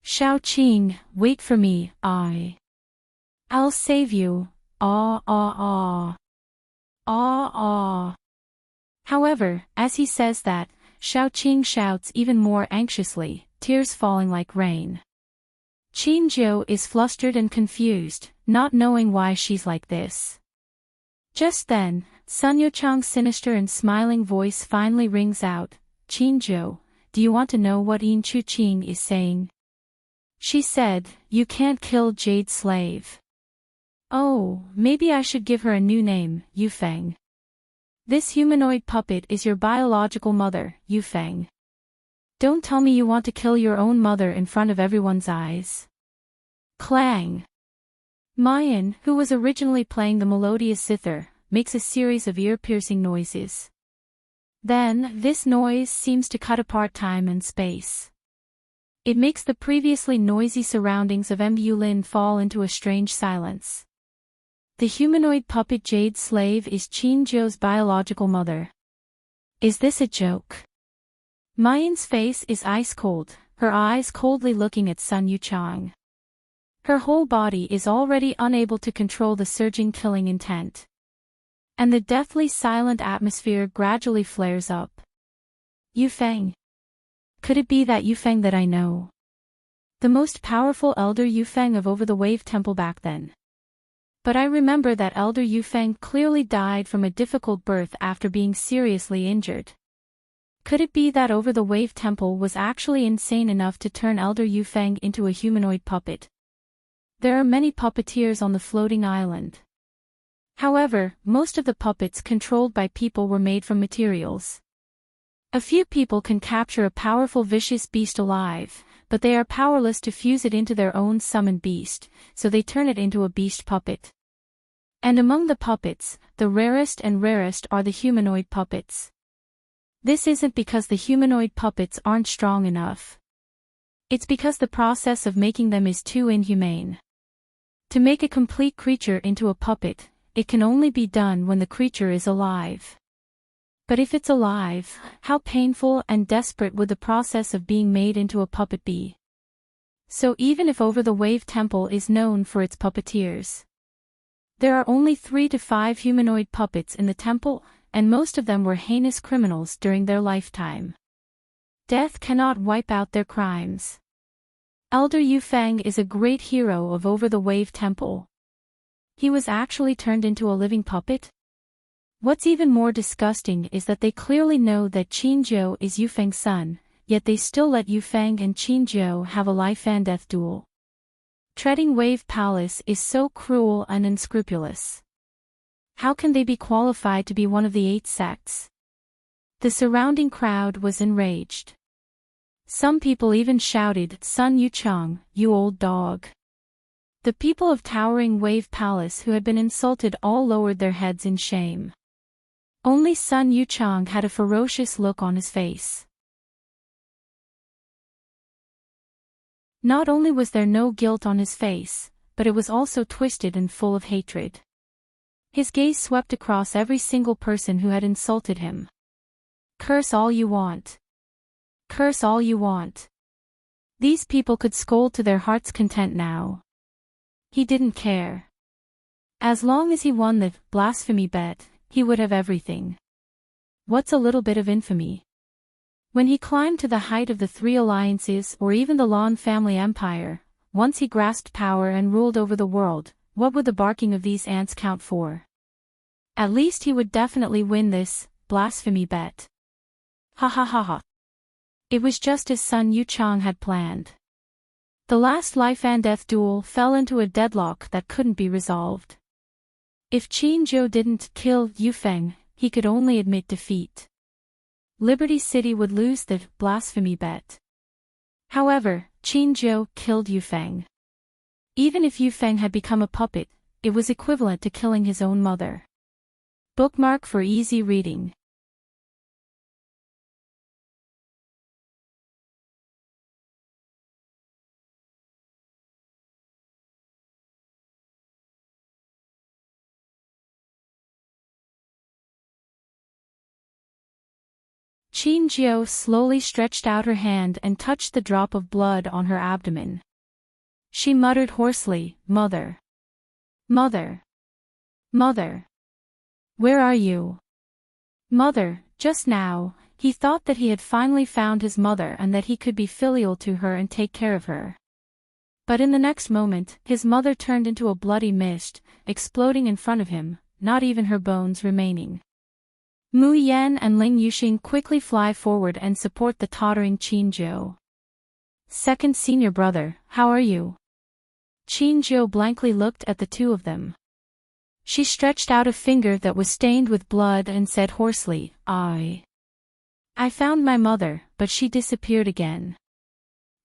Shao Qing, wait for me, I'll save you, ah. However, as he says that, Shao Qing shouts even more anxiously, tears falling like rain. Qin Jiao is flustered and confused, not knowing why she's like this. Just then, Sun Yuchang's sinister and smiling voice finally rings out, Qin Jiao, do you want to know what Yin Chu Qing is saying? She said, you can't kill Jade's slave. Oh, maybe I should give her a new name, Yufeng. This humanoid puppet is your biological mother, Yufeng. Don't tell me you want to kill your own mother in front of everyone's eyes. Clang. Mayan, who was originally playing the melodious zither, makes a series of ear-piercing noises. Then, this noise seems to cut apart time and space. It makes the previously noisy surroundings of Mu Lin fall into a strange silence. The humanoid puppet Jade's slave is Qin Jiao's biological mother. Is this a joke? Mayan's face is ice-cold, her eyes coldly looking at Sun Yuchang. Her whole body is already unable to control the surging killing intent. And the deathly silent atmosphere gradually flares up. Yufeng. Could it be that Yufeng that I know? The most powerful elder Yufeng of Over the Wave Temple back then. But I remember that elder Yufeng clearly died from a difficult birth after being seriously injured. Could it be that Over the Wave Temple was actually insane enough to turn elder Yufeng into a humanoid puppet? There are many puppeteers on the floating island. However, most of the puppets controlled by people were made from materials. A few people can capture a powerful vicious beast alive, but they are powerless to fuse it into their own summoned beast, so they turn it into a beast puppet. And among the puppets, the rarest and rarest are the humanoid puppets. This isn't because the humanoid puppets aren't strong enough. It's because the process of making them is too inhumane. To make a complete creature into a puppet, it can only be done when the creature is alive. But if it's alive, how painful and desperate would the process of being made into a puppet be? So even if Over the Wave Temple is known for its puppeteers, there are only 3 to 5 humanoid puppets in the temple, and most of them were heinous criminals during their lifetime. Death cannot wipe out their crimes. Elder Yufeng is a great hero of Over the Wave Temple. He was actually turned into a living puppet? What's even more disgusting is that they clearly know that Qin Jiao is Yufeng's son, yet they still let Yufeng and Qin Jiao have a life-and-death duel. Treading Wave Palace is so cruel and unscrupulous. How can they be qualified to be one of the 8 sects? The surrounding crowd was enraged. Some people even shouted, Sun Yuchang, you old dog. The people of Towering Wave Palace who had been insulted all lowered their heads in shame. Only Sun Yuchang had a ferocious look on his face. Not only was there no guilt on his face, but it was also twisted and full of hatred. His gaze swept across every single person who had insulted him. Curse all you want. Curse all you want. These people could scold to their heart's content now. He didn't care. As long as he won the blasphemy bet, he would have everything. What's a little bit of infamy? When he climbed to the height of the Three Alliances or even the Lawn family empire, once he grasped power and ruled over the world, what would the barking of these ants count for? At least he would definitely win this blasphemy bet. Ha ha ha ha. It was just as Sun Yuchang had planned. The last life and death duel fell into a deadlock that couldn't be resolved. If Qin Zhou didn't kill Yufeng, he could only admit defeat. Liberty City would lose the blasphemy bet. However, Qin Zhou killed Yufeng. Even if Yufeng had become a puppet, it was equivalent to killing his own mother. Bookmark for easy reading. Qin Zhou slowly stretched out her hand and touched the drop of blood on her abdomen. She muttered hoarsely, "Mother. Mother. Mother. Where are you?" Mother, just now, he thought that he had finally found his mother and that he could be filial to her and take care of her. But in the next moment, his mother turned into a bloody mist, exploding in front of him, not even her bones remaining. Mu Yan and Ling Yuxing quickly fly forward and support the tottering Qin Zhou. "Second senior brother, how are you?" Qin Zhou blankly looked at the two of them. She stretched out a finger that was stained with blood and said hoarsely, I found my mother, but she disappeared again.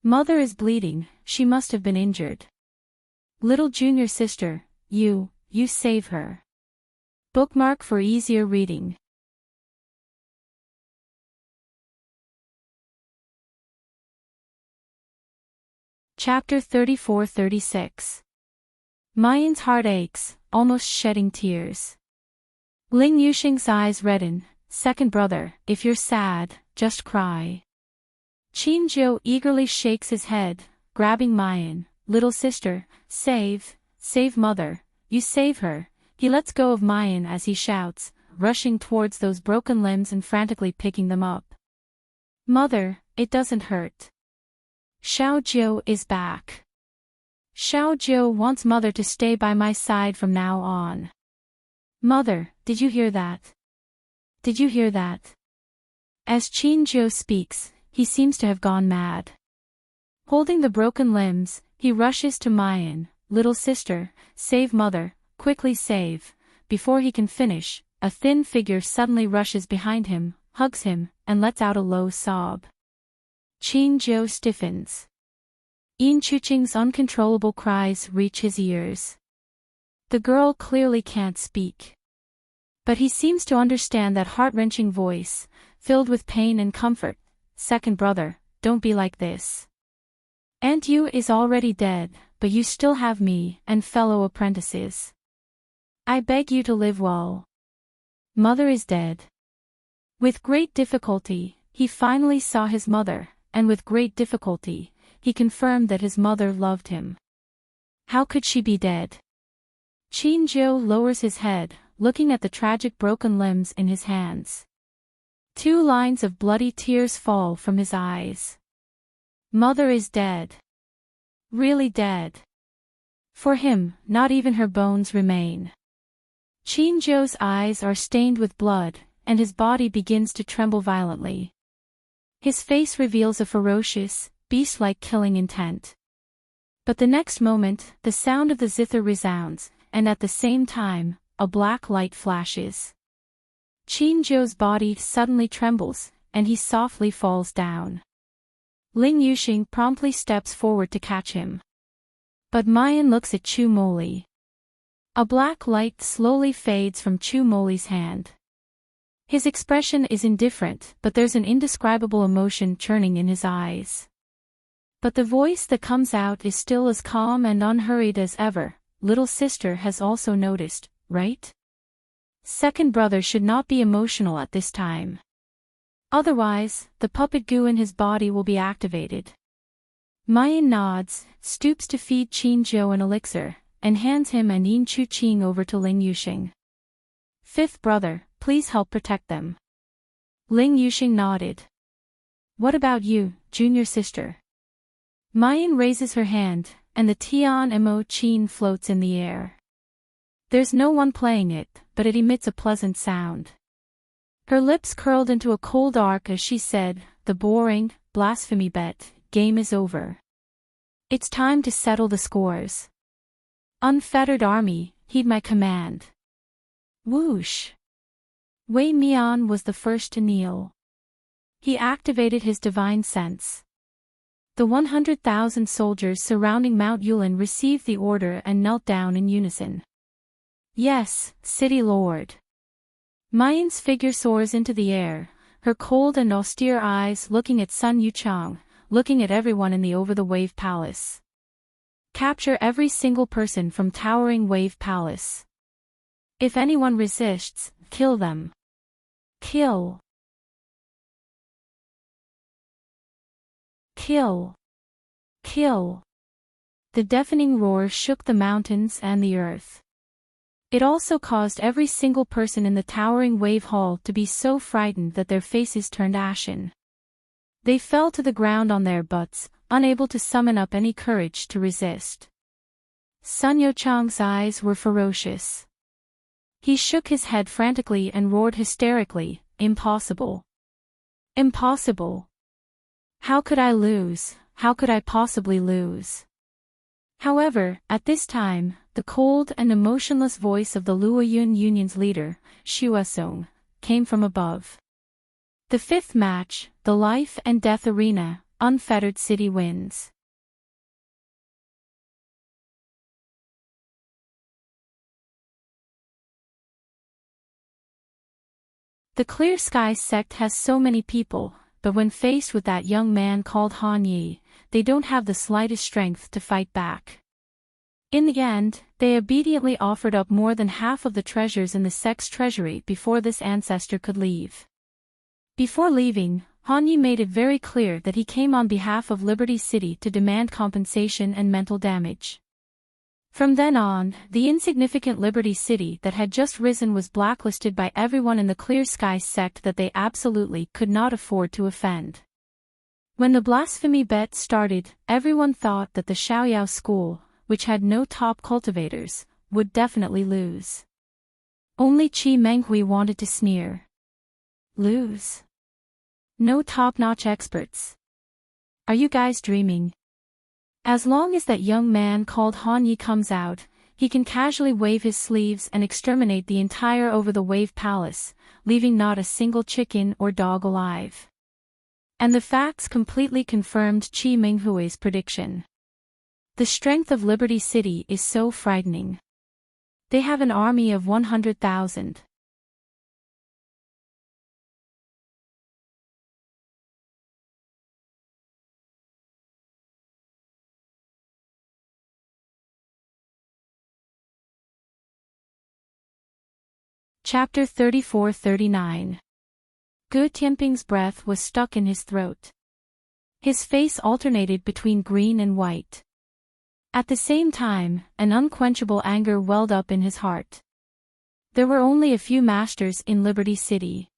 Mother is bleeding, she must have been injured. Little junior sister, you save her." Bookmark for easier reading. Chapter 34-36. Mayan's heart aches, almost shedding tears. Ling Yuxing's eyes redden. "Second brother, if you're sad, just cry." Qin Zhou eagerly shakes his head, grabbing Mayan. "Little sister, save mother, you save her." He lets go of Mayan as he shouts, rushing towards those broken limbs and frantically picking them up. "Mother, it doesn't hurt. Xiao Jiu is back. Xiao Jiu wants mother to stay by my side from now on." "Mother, did you hear that? Did you hear that?" As Qin Zhou speaks, he seems to have gone mad. Holding the broken limbs, he rushes to Mayan. "Little sister, save mother, quickly save." Before he can finish, a thin figure suddenly rushes behind him, hugs him, and lets out a low sob. Qin Zhou stiffens. Chuqing's uncontrollable cries reach his ears. The girl clearly can't speak. But he seems to understand that heart-wrenching voice, filled with pain and comfort. "Second brother, don't be like this. Aunt Yu is already dead, but you still have me and fellow apprentices. I beg you to live well. Mother is dead." With great difficulty, he finally saw his mother, and with great difficulty, he confirmed that his mother loved him. How could she be dead? Qin Zhou lowers his head, looking at the tragic broken limbs in his hands. 2 lines of bloody tears fall from his eyes. Mother is dead. Really dead. For him, not even her bones remain. Qin Zhou's eyes are stained with blood, and his body begins to tremble violently. His face reveals a ferocious, beast-like killing intent. But the next moment, the sound of the zither resounds, and at the same time, a black light flashes. Qin Zhou's body suddenly trembles, and he softly falls down. Ling Yuxing promptly steps forward to catch him. But Mayan looks at Chu Moli. A black light slowly fades from Chu Moli's hand. His expression is indifferent, but there's an indescribable emotion churning in his eyes. But the voice that comes out is still as calm and unhurried as ever. "Little sister has also noticed, right? Second brother should not be emotional at this time. Otherwise, the puppet goo in his body will be activated." Mayan nods, stoops to feed Qin Zhou an elixir, and hands him and Yin Chu Qing over to Ling Yuxing. Fifth brother, please help protect them. Ling Yuxing nodded. What about you, junior sister? Mayan raises her hand, and the Tian Mo Qin floats in the air. There's no one playing it, but it emits a pleasant sound. Her lips curled into a cold arc as she said, the boring, blasphemy bet, game is over. It's time to settle the scores. Unfettered army, heed my command. Whoosh! Wei Mian was the first to kneel. He activated his divine sense. The 100,000 soldiers surrounding Mount Yulin received the order and knelt down in unison. Yes, City Lord. Mayan's figure soars into the air, her cold and austere eyes looking at Sun Yuchang, looking at everyone in the over-the-wave palace. Capture every single person from Towering Wave Palace. If anyone resists, kill them. Kill. Kill. Kill. The deafening roar shook the mountains and the earth. It also caused every single person in the Towering Wave Hall to be so frightened that their faces turned ashen. They fell to the ground on their butts, unable to summon up any courage to resist. Sun Yuchang's eyes were ferocious. He shook his head frantically and roared hysterically, impossible. Impossible. How could I lose? How could I possibly lose? However, at this time, the cold and emotionless voice of the Luoyun Union's leader, Shuasong, came from above. The fifth match, the life and death arena, unfettered city wins. The Clear Sky sect has so many people, but when faced with that young man called Han Yi, they don't have the slightest strength to fight back. In the end, they obediently offered up more than half of the treasures in the sect's treasury before this ancestor could leave. Before leaving, Han Yi made it very clear that he came on behalf of Liberty City to demand compensation and mental damage. From then on, the insignificant Liberty City that had just risen was blacklisted by everyone in the Clear Sky sect that they absolutely could not afford to offend. When the blasphemy bet started, everyone thought that the Xiaoyao school, which had no top cultivators, would definitely lose. Only Qi Menghui wanted to sneer. Lose? No top-notch experts. Are you guys dreaming? As long as that young man called Han Yi comes out, he can casually wave his sleeves and exterminate the entire over-the-wave palace, leaving not a single chicken or dog alive. And the facts completely confirmed Qi Menghui's prediction. The strength of Liberty City is so frightening. They have an army of 100,000. Chapter 34-39. Gu Tianping's breath was stuck in his throat. His face alternated between green and white. At the same time, an unquenchable anger welled up in his heart. There were only a few masters in Liberty City.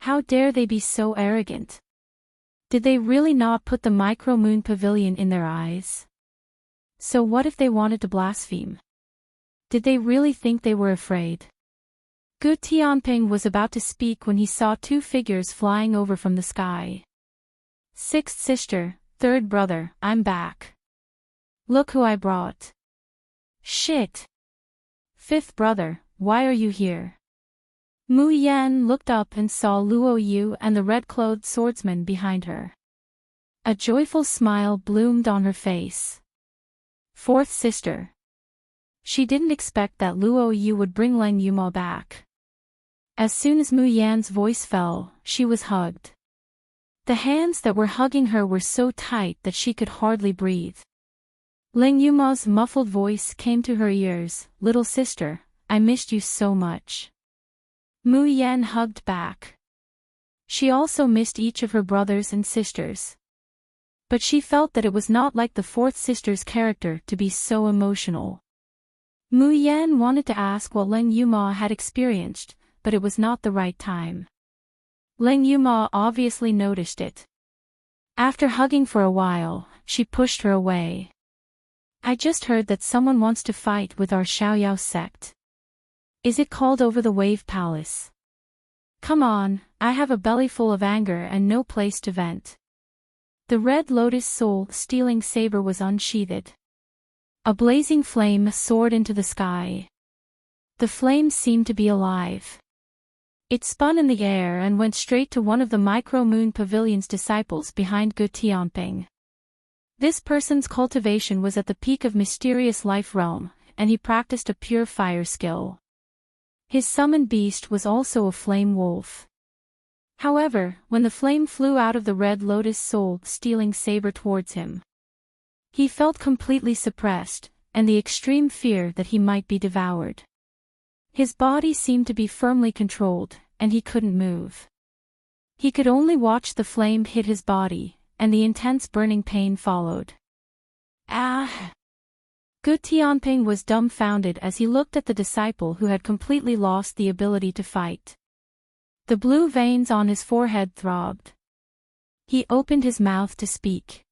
How dare they be so arrogant? Did they really not put the micro-moon pavilion in their eyes? So what if they wanted to blaspheme? Did they really think they were afraid? Gu Tianping was about to speak when he saw two figures flying over from the sky. Sixth sister, third brother, I'm back. Look who I brought. Shit. Fifth brother, why are you here? Mu Yan looked up and saw Luo Yu and the red-clothed swordsman behind her. A joyful smile bloomed on her face. Fourth sister. She didn't expect that Luo Yu would bring Leng Yuma back. As soon as Mu Yan's voice fell, she was hugged. The hands that were hugging her were so tight that she could hardly breathe. Leng Yuma's muffled voice came to her ears, "Little sister, I missed you so much." Mu Yan hugged back. She also missed each of her brothers and sisters. But she felt that it was not like the fourth sister's character to be so emotional. Mu Yan wanted to ask what Leng Yuma had experienced, but it was not the right time. Leng Yuma obviously noticed it. After hugging for a while, she pushed her away. I just heard that someone wants to fight with our Xiaoyao sect. Is it called Over the Wave Palace? Come on, I have a belly full of anger and no place to vent. The red lotus soul-stealing saber was unsheathed. A blazing flame soared into the sky. The flame seemed to be alive. It spun in the air and went straight to one of the Micro-Moon Pavilion's disciples behind Gu Tianping. This person's cultivation was at the peak of mysterious life realm, and he practiced a pure fire skill. His summoned beast was also a flame wolf. However, when the flame flew out of the red lotus soul-stealing saber towards him, he felt completely suppressed, and the extreme fear that he might be devoured. His body seemed to be firmly controlled, and he couldn't move. He could only watch the flame hit his body, and the intense burning pain followed. Ah! Gu Tianping was dumbfounded as he looked at the disciple who had completely lost the ability to fight. The blue veins on his forehead throbbed. He opened his mouth to speak.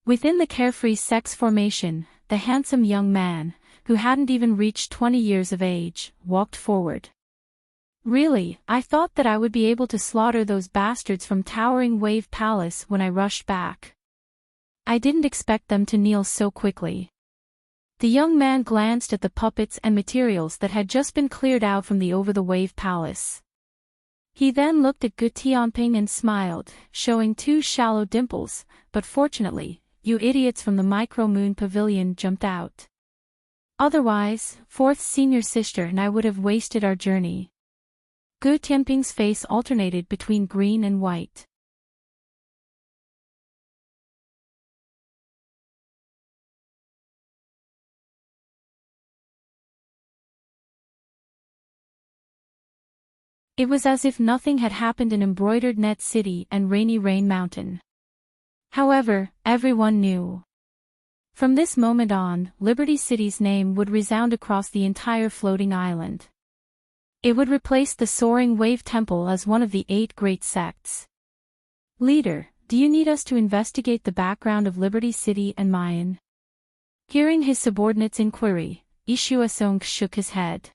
Within the carefree sex formation, the handsome young man, who hadn't even reached 20 years of age, walked forward. Really, I thought that I would be able to slaughter those bastards from Towering Wave Palace when I rushed back. I didn't expect them to kneel so quickly. The young man glanced at the puppets and materials that had just been cleared out from the Over the Wave Palace. He then looked at Gu Tianping and smiled, showing two shallow dimples, but fortunately, you idiots from the Micro-Moon Pavilion jumped out. Otherwise, fourth senior sister and I would have wasted our journey. Gu Tianping's face alternated between green and white. It was as if nothing had happened in Embroidered Net City and Rainy Rain Mountain. However, everyone knew. From this moment on, Liberty City's name would resound across the entire floating island. It would replace the Soaring Wave Temple as one of the 8 great sects. Leader, do you need us to investigate the background of Liberty City and Mayan? Hearing his subordinate's inquiry, Ishuasong shook his head.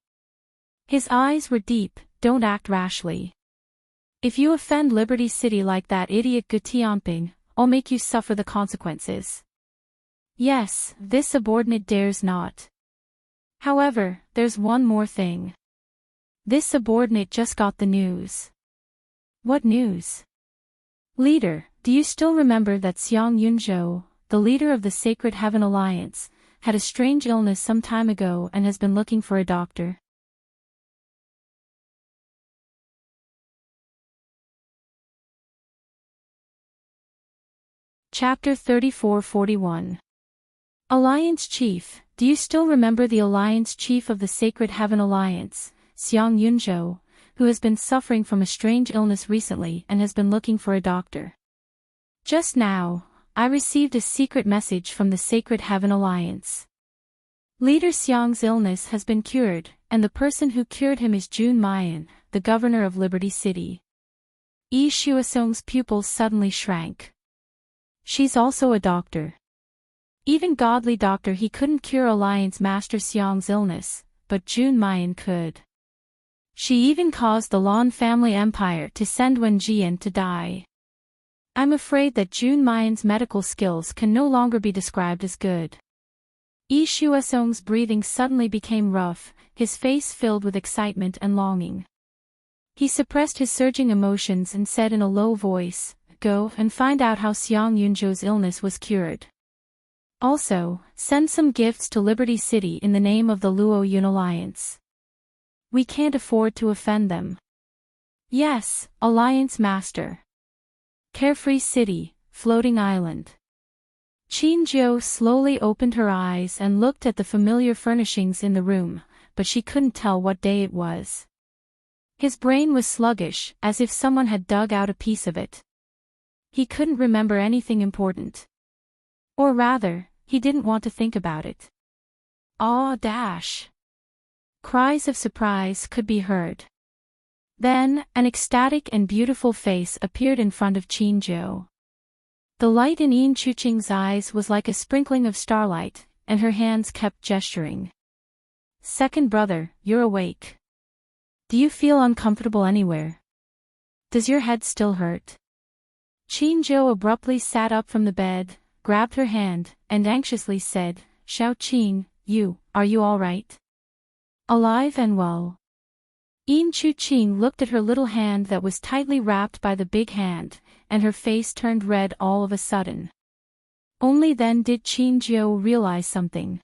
His eyes were deep. Don't act rashly. If you offend Liberty City like that idiot Gu Tianping, I'll make you suffer the consequences. Yes, this subordinate dares not. However, there's one more thing. This subordinate just got the news. What news? Leader, do you still remember that Xiang Yunzhou, the leader of the Sacred Heaven Alliance, had a strange illness some time ago and has been looking for a doctor? Chapter 34-41. Alliance Chief, do you still remember the Alliance Chief of the Sacred Heaven Alliance, Xiang Yunzhou, who has been suffering from a strange illness recently and has been looking for a doctor? Just now, I received a secret message from the Sacred Heaven Alliance. Leader Xiang's illness has been cured, and the person who cured him is Jun Mayan, the governor of Liberty City. Yi Shuasong's pupils suddenly shrank. She's also a doctor. Even godly doctor he couldn't cure Alliance Master Xiang's illness, but Jun Mayan could. She even caused the Lan family empire to send Wen Jian to die. I'm afraid that Jun Mayan's medical skills can no longer be described as good. Yi Shuasong's breathing suddenly became rough, his face filled with excitement and longing. He suppressed his surging emotions and said in a low voice, "Go and find out how Xiang Yunzhou's illness was cured. Also, send some gifts to Liberty City in the name of the Luo Yun Alliance. We can't afford to offend them." Yes, Alliance Master. Carefree City, Floating Island. Qin Jiu slowly opened her eyes and looked at the familiar furnishings in the room, but she couldn't tell what day it was. His brain was sluggish, as if someone had dug out a piece of it. He couldn't remember anything important. Or rather, he didn't want to think about it. Aw dash! Cries of surprise could be heard. Then, an ecstatic and beautiful face appeared in front of Chinjo. The light in Enchanting's eyes was like a sprinkling of starlight, and her hands kept gesturing. Second brother, you're awake. Do you feel uncomfortable anywhere? Does your head still hurt? Chinjo abruptly sat up from the bed, grabbed her hand, and anxiously said, Xiao Qing, are you all right? Alive and well. Enchanting looked at her little hand that was tightly wrapped by the big hand, and her face turned red all of a sudden. Only then did Chinjo realize something.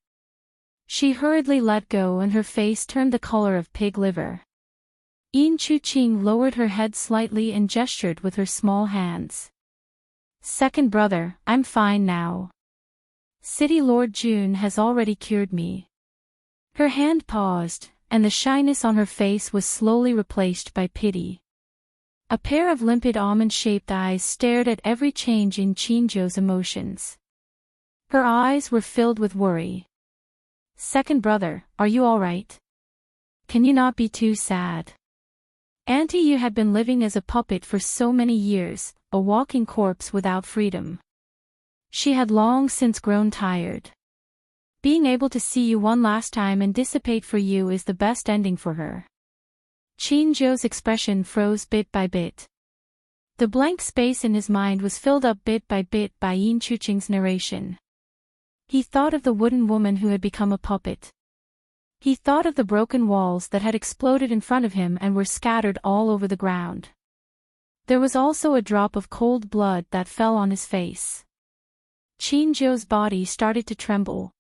She hurriedly let go and her face turned the color of pig liver. Enchanting lowered her head slightly and gestured with her small hands. Second brother, I'm fine now. City Lord June has already cured me. Her hand paused, and the shyness on her face was slowly replaced by pity. A pair of limpid almond-shaped eyes stared at every change in Chinjo's emotions. Her eyes were filled with worry. Second brother, are you all right? Can you not be too sad? Auntie, you had been living as a puppet for so many years, a walking corpse without freedom. She had long since grown tired. Being able to see you one last time and dissipate for you is the best ending for her. Chinjo's expression froze bit by bit. The blank space in his mind was filled up bit by Enchanting's narration. He thought of the wooden woman who had become a puppet. He thought of the broken walls that had exploded in front of him and were scattered all over the ground. There was also a drop of cold blood that fell on his face. Chinjo's body started to tremble.